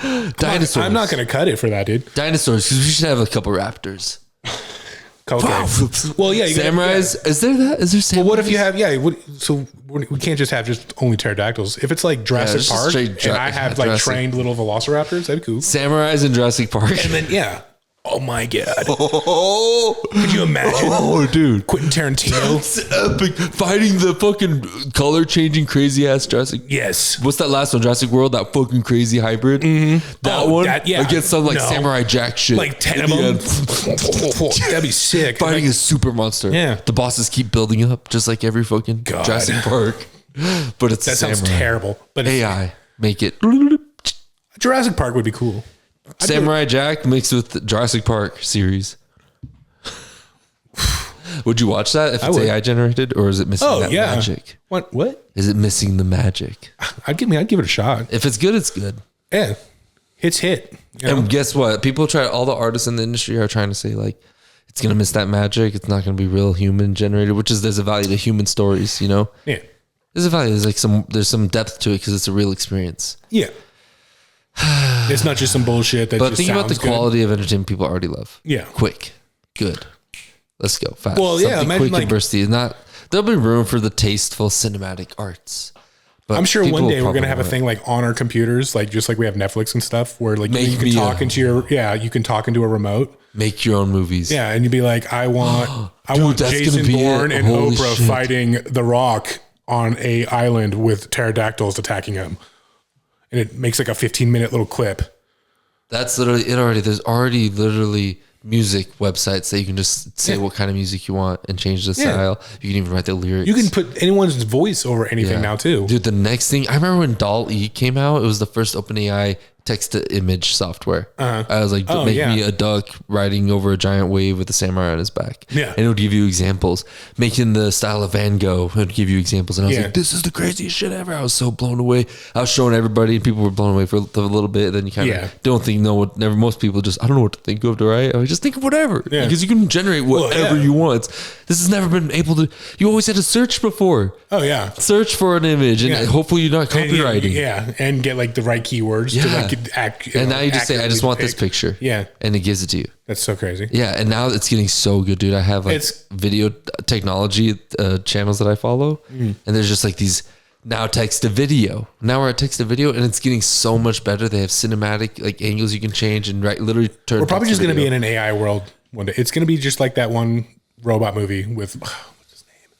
Dinosaurs. I'm not going to cut it for that, dude. Dinosaurs, because we should have a couple raptors. Okay. Well, yeah. Samurais. Yeah. Is there that? Is there samurais? Well, what if you have, so we can't just have just only pterodactyls. If it's like Jurassic Park and I have like trained little velociraptors, that'd be cool. Samurais in Jurassic Park. And then, Oh my God. Oh, Could you imagine? oh, dude. Quentin Tarantino. It's epic. Fighting the fucking color changing crazy ass Jurassic. Yes. What's that last one? Jurassic World, that fucking crazy hybrid. That one against some like Samurai Jack shit. Like 10 of them. That'd be sick. Fighting a super monster. Yeah. The bosses keep building up just like every fucking Jurassic Park. But it's that sounds terrible. But AI make it. Jurassic Park would be cool. Samurai Jack mixed with the Jurassic Park series. Would you watch that if it's AI generated, or is it missing that magic? What? Is it missing the magic? I'd give it a shot. If it's good, it's good. Yeah. It's hit. You know? And guess what? All the artists in the industry are trying to say like, it's going to miss that magic. It's not going to be real human generated, which is, there's a value to human stories, you know? Yeah. There's a value. There's some depth to it because it's a real experience. Yeah. It's not just some bullshit that. But just think about the sounds good. quality of entertainment people already love. Yeah. Quick, good. Let's go fast. Well, yeah. Something Imagine quick and bursty. There'll be room for the tasteful cinematic arts. But I'm sure one day we're gonna have a want thing like on our computers, like just like we have Netflix and stuff, where like you can talk into a remote. Make your own movies. Yeah, and you'd be like, I want Jason Bourne and Oprah fighting The Rock on a island with pterodactyls attacking him. And it makes like a 15-minute little clip. That's literally it already. There's already literally music websites that you can just say what kind of music you want and change the style. You can even write the lyrics. You can put anyone's voice over anything now too. Dude, the next thing, I remember when DALL-E came out, it was the first OpenAI text-to-image software. I was like, make me a duck riding over a giant wave with a samurai on his back. Yeah. And it would give you examples. Making the style of Van Gogh, it would give you examples. And I was like, this is the craziest shit ever. I was so blown away. I was showing everybody and people were blown away for a little bit. Then you kind of don't think, most people just, I don't know what to think of, right? I just think of whatever. Yeah. Because you can generate whatever you want. This has never been able to, you always had to search before. Oh yeah. Search for an image and hopefully you're not copywriting. And get like the right keywords to like and now you just say, I just want this picture. Yeah. And it gives it to you. That's so crazy. Yeah. And now it's getting so good, dude. I have like video technology channels that I follow. And there's just like these now text to video. Now we're at text to video and it's getting so much better. They have cinematic like angles you can change and literally turn. We're probably just going to be in an AI world one day. It's going to be just like that one robot movie with, what's his name?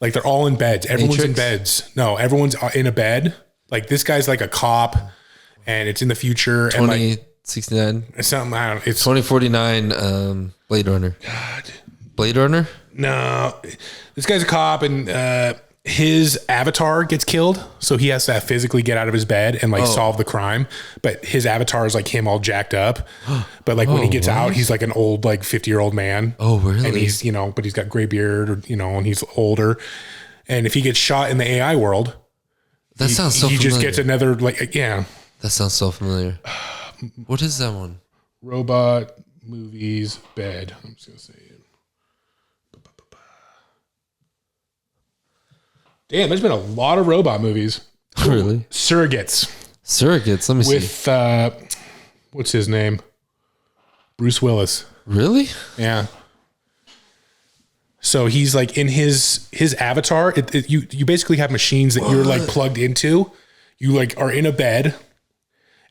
Like they're all in beds. Everyone's in beds. No, everyone's in a bed. Like this guy's like a cop. And it's in the future. 2069. And something, I don't know. It's 2049 Blade Runner. God. Blade Runner? No. This guy's a cop and his avatar gets killed. So he has to physically get out of his bed and like solve the crime. But his avatar is like him all jacked up. But like when he gets out, he's like an old, like 50-year-old man. Oh, really? And he's, but he's got gray beard, and he's older. And if he gets shot in the AI world, that sounds so familiar. He just gets another, That sounds so familiar. What is that one? Robot movies bed. I'm just gonna say it. Damn, there's been a lot of robot movies. Really? Surrogates. Let me see. With what's his name? Bruce Willis. Really? Yeah. So he's like in his avatar. You basically have machines that you're like plugged into. You like are in a bed.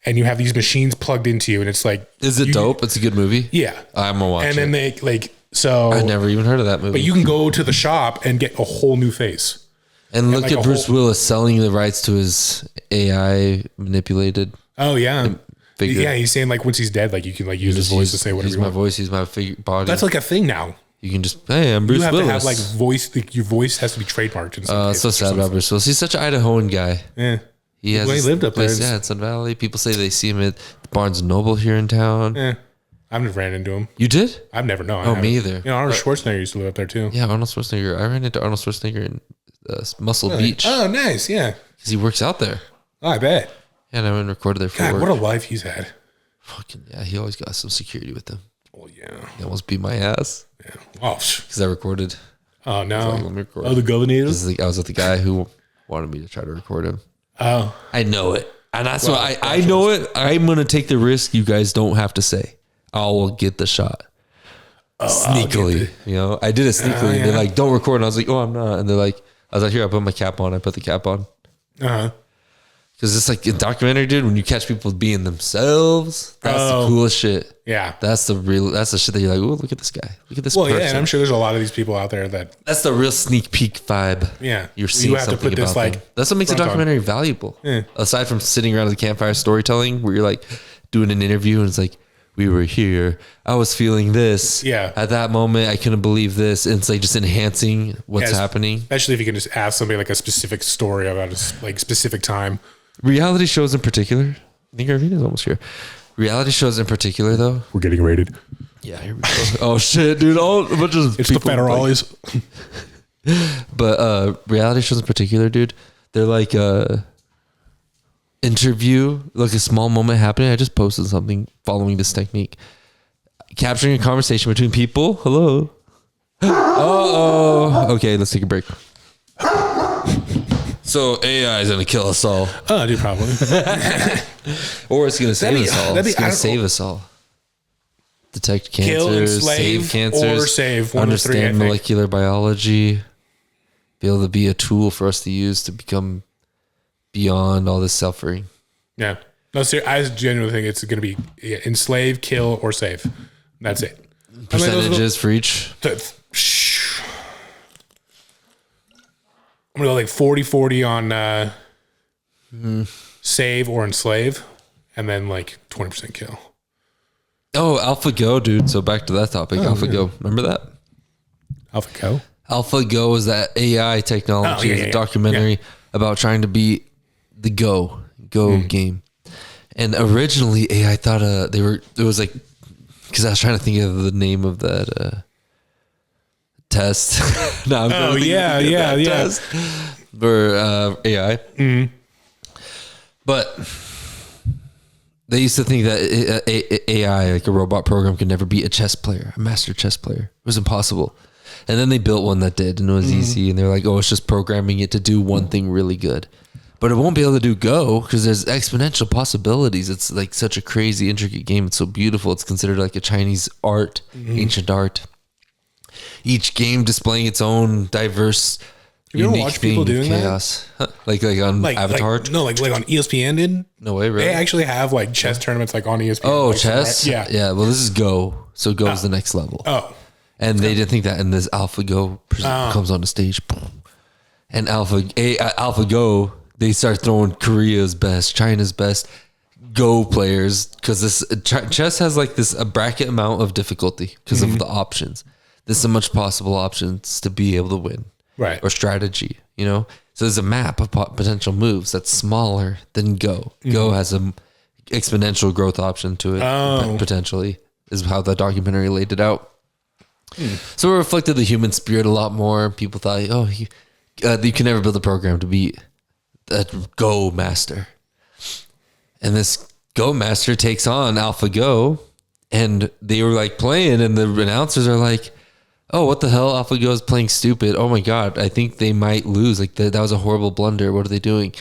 And you have these machines plugged into you, and it's like, is it dope? It's a good movie. Yeah, I'm gonna watch it. And then I never even heard of that movie. But you can go to the shop and get a whole new face. And look at Bruce Willis selling the rights to his AI manipulated. Oh yeah, figure. Yeah. He's saying like once he's dead, like you can like use his voice to say whatever. Use my voice. Use my body. That's like a thing now. You can just, hey, I'm Bruce Willis. You have to have like voice. Like, your voice has to be trademarked. In some so sad about Bruce Willis. He's such an Idahoan guy. Yeah. He lived up there. Yeah, in Sun Valley. People say they see him at Barnes & Noble here in town. Yeah. I've never ran into him. You did? I've never known. Oh, me either. Arnold Schwarzenegger used to live up there too. Yeah, Arnold Schwarzenegger. I ran into Arnold Schwarzenegger in Muscle Beach. Oh, nice. Yeah. Because he works out there. Oh, I bet. Yeah, and I went and recorded there for work. What a life he's had. Fucking yeah, he always got some security with him. Oh, yeah. He almost beat my ass. Yeah. Oh, because I recorded. Oh, no. Like, let me record. Oh, the governor? I was with the guy who wanted me to try to record him. Oh. I know it. And that's why I know it. I'm going to take the risk you guys don't have to say. I will get the shot. Oh, sneakily. I did it sneakily. Yeah. They're like, don't record. And I was like, oh, I'm not. And they're like, I was like, here, I put my cap on. I put the cap on. Uh-huh. Because it's like a documentary, dude. When you catch people being themselves, that's the coolest shit. Yeah, that's the shit that you're like, oh, look at this guy, look at this. Well, person. yeah, and I'm sure there's a lot of these people out there that's the real sneak peek vibe. Yeah, you're seeing something about them. That's what makes a documentary valuable. Yeah. Aside from sitting around the campfire storytelling, where you're like doing an interview and it's like, we were here, I was feeling this. Yeah, at that moment, I couldn't believe this. And it's like just enhancing what's happening. Especially if you can just ask somebody like a specific story about a like specific time. Reality shows in particular. I think Arvina's almost here. Reality shows in particular, though. We're getting rated. Yeah, here we go. Oh shit, dude! A bunch of it's the federales. But reality shows in particular, dude, they're like interview, like a small moment happening. I just posted something following this technique, capturing a conversation between people. Hello. Oh. Okay, let's take a break. So AI is gonna kill us all. Oh, dude, probably. Or it's gonna save us all. It's gonna save us all. Detect cancers, save cancers, or save understand molecular biology, be able to be a tool for us to use to become beyond all this suffering. Yeah. No, seriously, I genuinely think it's gonna be enslave, kill, or save. That's it. Percentages for each. I'm gonna go like 40-40 on save or enslave, and then like 20% kill. Oh, AlphaGo, dude. So back to that topic. AlphaGo. Remember that? AlphaGo? AlphaGo is that AI technology. It's a documentary about trying to beat the Go game. And originally AI thought it was like, because I was trying to think of the name of that test. No, test for AI. Mm-hmm. But they used to think that AI, like a robot program, could never beat a master chess player. It was impossible. And then they built one that did, and it was easy. And they're like, oh, it's just programming it to do one thing really good. But it won't be able to do Go because there's exponential possibilities. It's like such a crazy, intricate game. It's so beautiful. It's considered like a Chinese art, ancient art. Each game displaying its own diverse, unique thing, chaos. Huh? Like on Avatar? Like on ESPN did? No way, really? They actually have like chess tournaments like on ESPN. Oh, like, chess? Yeah. Yeah, well, this is Go. So Go is the next level. Oh. And they didn't think that, and this AlphaGo comes on the stage. And AlphaGo, they start throwing Korea's best, China's best Go players, because this chess has like a bracket amount of difficulty because of the options. There's so much possible options to be able to win, right? Or strategy, So there's a map of potential moves that's smaller than Go. Go has an exponential growth option to it, potentially, is how the documentary laid it out. So it reflected the human spirit a lot more. People thought, you can never build a program to beat a Go master. And this Go master takes on AlphaGo, and they were like playing, and the announcers are like, oh, what the hell? AlphaGo is playing stupid. Oh my God, I think they might lose. Like that was a horrible blunder. What are they doing?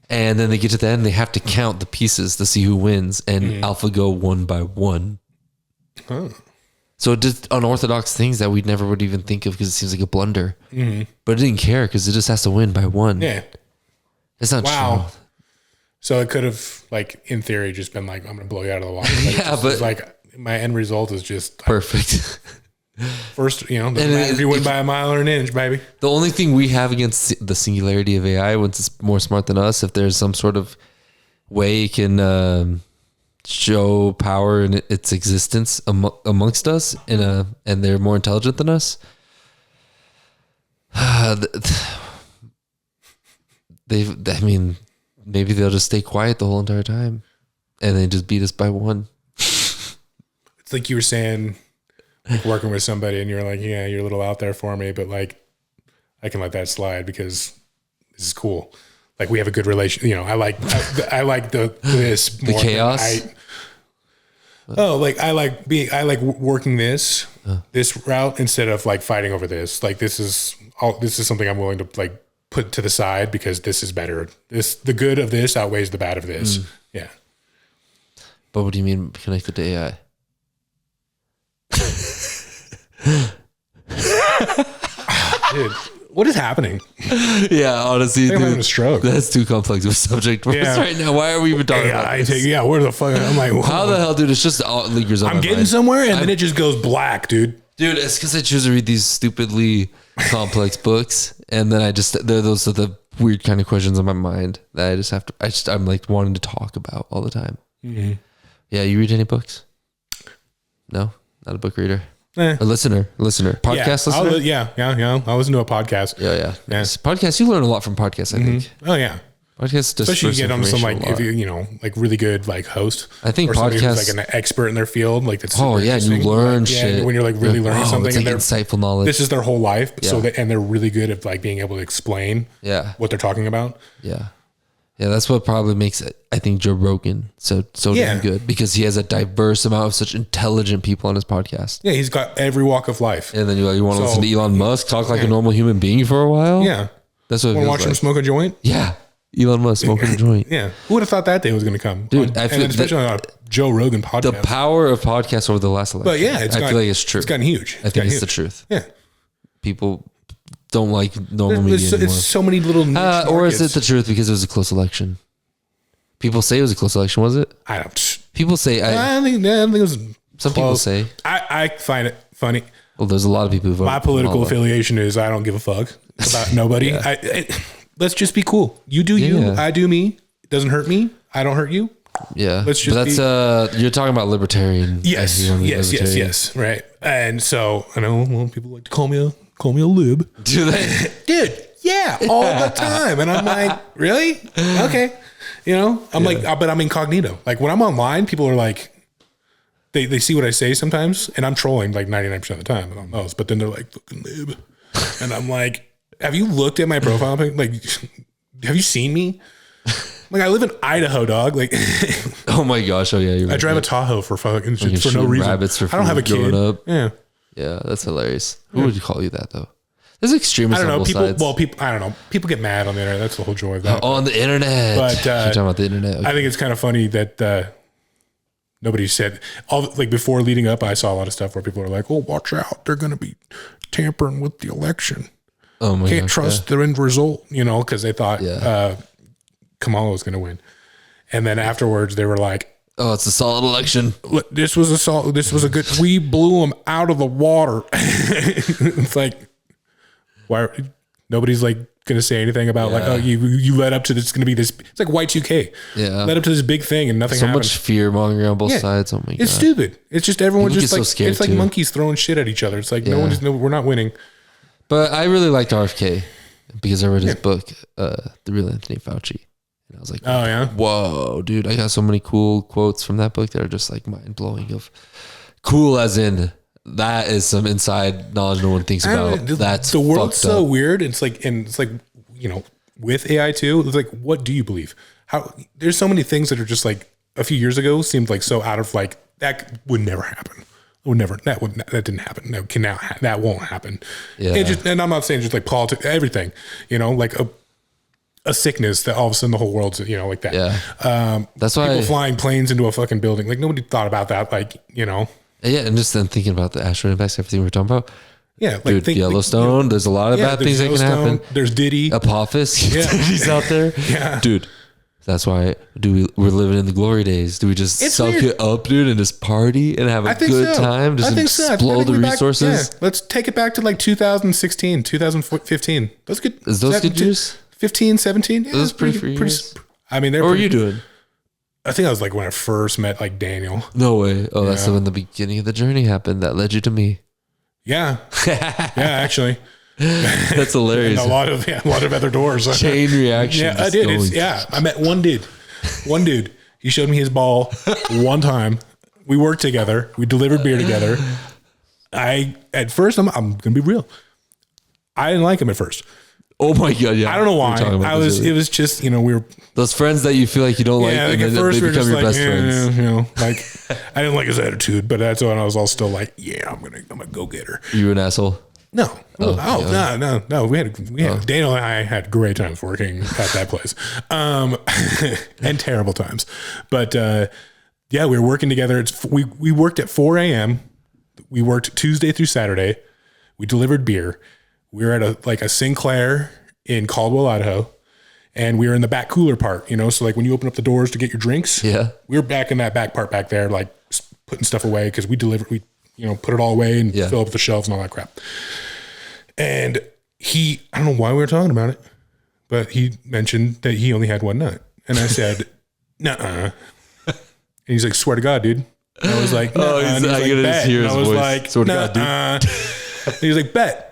And then they get to the end, they have to count the pieces to see who wins, and AlphaGo won by 1. Oh. So it did unorthodox things that we never would even think of because it seems like a blunder. But it didn't care because it just has to win by 1. Yeah. It's not true. So it could have, like, in theory, just been like, I'm going to blow you out of the water. But like, my end result is just perfect. First, if you win by a mile or an inch, baby. The only thing we have against the singularity of AI, once it's more smart than us, if there's some sort of way it can show power in its existence amongst us, and they're more intelligent than us, maybe they'll just stay quiet the whole entire time, and they just beat us by 1. It's like you were saying, like working with somebody, and you're like, yeah, you're a little out there for me, but like, I can let that slide because this is cool. Like we have a good relation. I like this more. The chaos. I like working this route instead of like fighting over this. Like this is something I'm willing to like put to the side because this is better. The good of this outweighs the bad of this. Yeah. But what do you mean connected to AI? Dude, What is happening? Yeah, honestly, I'm having a stroke. That's too complex of a subject for us right now. Why are we even talking about this? Where the fuck? I'm like, how the hell, dude? It's just all leakers on I'm getting somewhere, and then it just goes black, dude. Dude, it's because I choose to read these stupidly complex books, and then those are the weird kind of questions on my mind that I just have to. I'm like wanting to talk about all the time. Mm-hmm. Yeah, you read any books? No, not a book reader. A listener, podcast listener. Yeah. I listen to a podcast. Yeah. Podcasts. You learn a lot from podcasts, I think. Oh yeah. Podcasts, especially you get on some like if you like really good like host. I think podcasts like an expert in their field. Like that's and you learn shit when you're like really learning something. It's like insightful knowledge. This is their whole life, and they're really good at like being able to explain what they're talking about. Yeah, that's what probably makes it, I think, Joe Rogan so damn good, because he has a diverse amount of such intelligent people on his podcast. Yeah, he's got every walk of life. And then you want to listen to Elon Musk talk like a normal human being for a while? Yeah. That's what it feels like. Want to watch him smoke a joint? Yeah. Elon Musk smoking a joint. Yeah. Who would have thought that day was going to come? Dude, especially on a Joe Rogan podcast. The power of podcasts over the last election. But yeah, I feel like it's true. It's gotten huge. I think it's the truth. Yeah. People don't like normal media anymore. It's so many little niche or is it the truth because it was a close election? People say it was a close election, was it? I don't. People say I think it was. Some people say. I find it funny. Well, there's a lot of people who vote. My political affiliation is I don't give a fuck about nobody. Let's just be cool. You do you. I do me. It doesn't hurt me. I don't hurt you. Yeah. Let's just. But that's you're talking about libertarian. Yes. Right. And so I know people like to call me a lib. Do they? Dude. Yeah. All the time. And I'm like, really? Okay. You know, I'm like, but I'm incognito. Like when I'm online, people are like, they see what I say sometimes, and I'm trolling like 99% of the time on those. But then they're like, fucking lib. And I'm like, have you looked at my profile? Like, have you seen me? Like, I live in Idaho, dog. Like, oh my gosh. Oh yeah. I drive a Tahoe for fucking for no reason. Rabbits for I don't have a kid. Up. Yeah. Yeah. That's hilarious. Who would you call you that though? There's extremists on both sides. I don't know. People get mad on the internet. That's the whole joy of that. On the internet. But you're talking about the internet. Okay. I think it's kind of funny that nobody said before leading up. I saw a lot of stuff where people are like, "Oh, watch out! They're going to be tampering with the election. Oh my Can't trust the end result." You know, because they thought Kamala was going to win, and then afterwards they were like, "Oh, it's a solid election. This was a good. We blew them out of the water." It's like. Why nobody's like going to say anything about like, oh, you led up to this. It's going to be this. It's like Y2K. Yeah. Led up to this big thing and nothing happened. So much fear mongering on both sides. Oh my God. It's stupid. It's just everyone's just like, so scared it's like monkeys throwing shit at each other. It's like we're not winning. But I really liked RFK because I read his book, The Real Anthony Fauci. And I was like, oh yeah. Whoa, dude. I got so many cool quotes from that book that are just like mind blowing of cool as in, that is some inside knowledge no one thinks about. That's the world's so weird. It's like, you know, with AI too, it's like, what do you believe? There's so many things that are just like a few years ago seemed like so out of like, that would never happen. That didn't happen. That won't happen. Yeah. And I'm not saying just like politics, everything, you know, like a sickness that all of a sudden the whole world's, you know, like that. Yeah. That's why people flying planes into a fucking building. Like nobody thought about that. Like, you know. Yeah, and just then thinking about the asteroid impacts, everything we're talking about. Yeah, like dude, Yellowstone. There's a lot of bad things that can happen. There's Diddy, Apophis. He's out there. Yeah, dude. That's why we're living in the glory days. Do we just suck it up, dude, and just party and have a good time? Just explode the resources. Let's take it back to like 2016, 2015. Those good. Is those good years? 15, 17. Yeah, those pretty years. I mean, what were you doing? I think I was like when I first met like Daniel. No way. Oh, that's when the beginning of the journey happened that led you to me. Yeah. Actually. That's hilarious. And a lot of other doors. Chain reaction. Yeah, I did. I met one dude. He showed me his ball one time. We worked together. We delivered beer together. At first, I'm going to be real. I didn't like him at first. Oh my God! Yeah, I don't know why. It was just, you know, we were those friends that you feel like you don't like, and at first they become your best friends. You know, like I didn't like his attitude, but that's when I was all still like, yeah, I'm gonna go get her. You an asshole? No, no. We had Daniel and I had great times working at that place, and terrible times. But we were working together. We worked at 4 a.m. We worked Tuesday through Saturday. We delivered beer. We were at a Sinclair in Caldwell, Idaho. And we were in the back cooler part, So like when you open up the doors to get your drinks, we were back in that back part back there, like putting stuff away because we put it all away and fill up the shelves and all that crap. And I don't know why we were talking about it, but he mentioned that he only had one nut. And I said, nuh-uh. And he's like, swear to God, dude. And I was like, nuh-uh. And he's like, bet. And I was like, nuh-uh. And he was like, bet.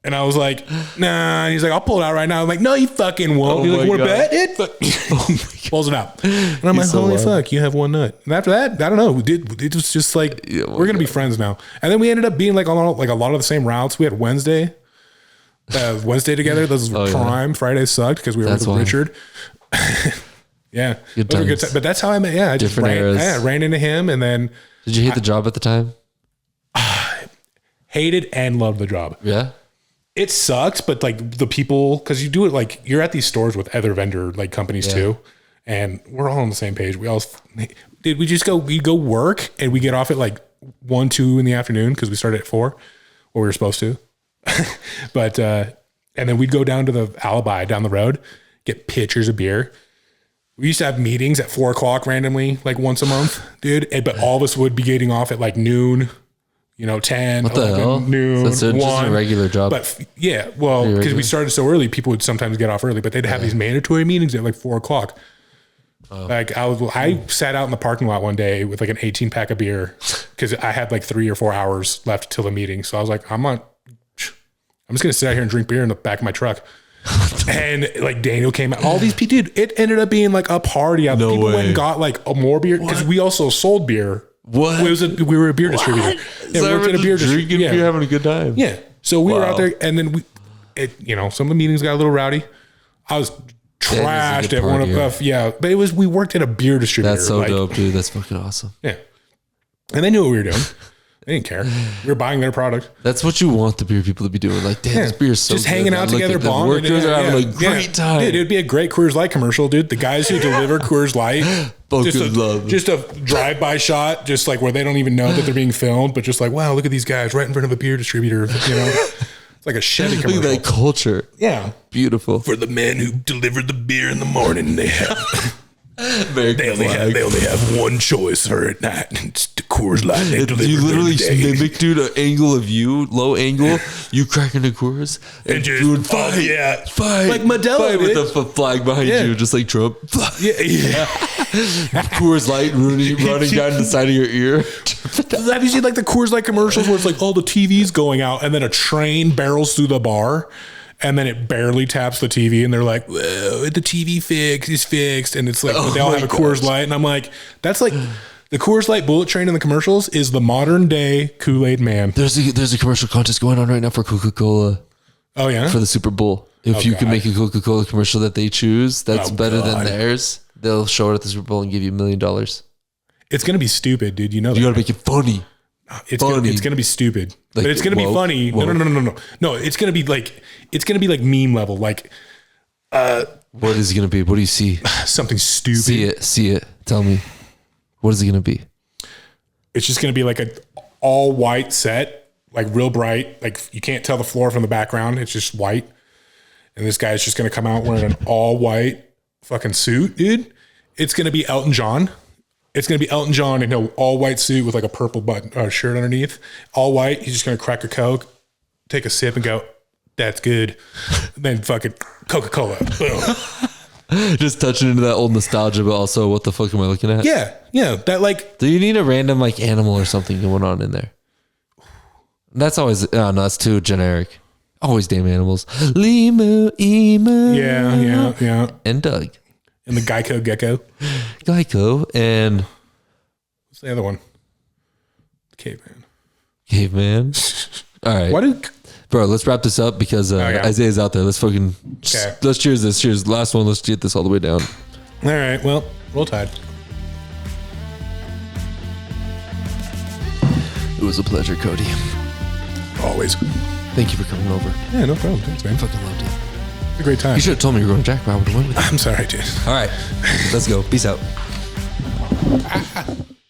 And I was like, nah. And he's like, I'll pull it out right now. I'm like, no, you fucking won't. He's like, want to bet it? Pulls it out. And I'm like, holy fuck, you have one nut. And after that, I don't know. It was just like, we're going to be friends now. And then we ended up being like on like a lot of the same routes. We had Wednesday together. Those were prime. Friday sucked because we were with Richard. Yeah. Good times. But that's how I met. Yeah. I just ran into him. And then. Did you hate the job at the time? Hated and loved the job. Yeah. It sucks, but like the people, because you do it like you're at these stores with other vendor like companies too, and we're all on the same page. We go work and we get off at like 1, 2 in the afternoon because we started at 4, what we were supposed to. But and then we'd go down to the Alibi down the road, get pitchers of beer. We used to have meetings at 4 o'clock randomly, like once a month, dude. But all of us would be getting off at like noon. 10, what the 11, hell? Noon, that's 1. Just a regular job. But yeah, well, because we started so early, people would sometimes get off early, but they'd have these mandatory meetings at like 4 o'clock. Like I sat out in the parking lot one day with like an 18-pack of beer because I had like 3 or 4 hours left till the meeting. So I was like, I'm just going to sit out here and drink beer in the back of my truck. And like Daniel came out, all these people, dude, it ended up being like a party. No people way. went and got like more beer because we also sold beer. What? We were a beer distributor. Yeah, we worked at a beer distributor. You're having a good time. Yeah. So we were out there, and then some of the meetings got a little rowdy. I was trashed at one of but we worked at a beer distributor. That's so dope, dude. That's fucking awesome. Yeah. And they knew what we were doing. They didn't care. We were buying their product. That's what you want the beer people to be doing. Like, damn, this beer is so just good. hanging out together, bonding. Workers are having a great time. Dude, it'd be a great Coors Light commercial, dude. The guys who deliver Coors Light, just a drive-by shot, just like where they don't even know that they're being filmed, but just like, wow, look at these guys right in front of a beer distributor. It's like a Chevy commercial. Look at that culture. Yeah, beautiful. For the men who deliver the beer in the morning, they only have one choice for at night. It's the Coors Light. You literally mimic, dude, an angle of you, low angle, you cracking the Coors and just doing fight, like Modelo, fight with the flag behind you, just like Trump. Coors Light running down the side of your ear. Have you seen like the Coors Light commercials where it's like all the TVs going out and then a train barrels through the bar? And then it barely taps the TV, and they're like, "Whoa, the TV is fixed." And it's like they all have a Coors Light, and I'm like, "That's like the Coors Light bullet train in the commercials is the modern day Kool-Aid man." There's a commercial contest going on right now for Coca-Cola. Oh yeah, for the Super Bowl. If you can make a Coca-Cola commercial that they choose that's better than theirs, they'll show it at the Super Bowl and give you $1 million. It's gonna be stupid, dude. You know that. You gotta make it funny. It's gonna be stupid, like, but it's gonna be funny. No. It's gonna be like meme level. Like, what is it gonna be? What do you see? Something stupid. See it. Tell me. What is it gonna be? It's just gonna be like a all white set, like real bright. Like you can't tell the floor from the background. It's just white, and this guy's just gonna come out wearing an all white fucking suit, dude. It's gonna be Elton John. It's going to be Elton John in an all-white suit with like a purple button shirt underneath. All white. He's just going to crack a Coke, take a sip and go, that's good. Then fucking Coca-Cola. Boom. Just touching into that old nostalgia, but also what the fuck am I looking at? Yeah. That like... Do you need a random like animal or something going on in there? That's always... Oh, no, that's too generic. Always damn animals. Lemur, emu. Yeah. And Doug. And the Geico gecko. Geico and... What's the other one? The Caveman. All right. Bro, let's wrap this up because Isaiah's out there. Let's fucking... Let's cheers this. Cheers. Last one. Let's get this all the way down. All right. Well, roll tide. It was a pleasure, Cody. Always. Thank you for coming over. Yeah, no problem. Thanks, man. Fucking loved it. It's a great time. You should have told me you were going to Jack. I would have went with you. I'm sorry, dude. All right. Let's go. Peace out.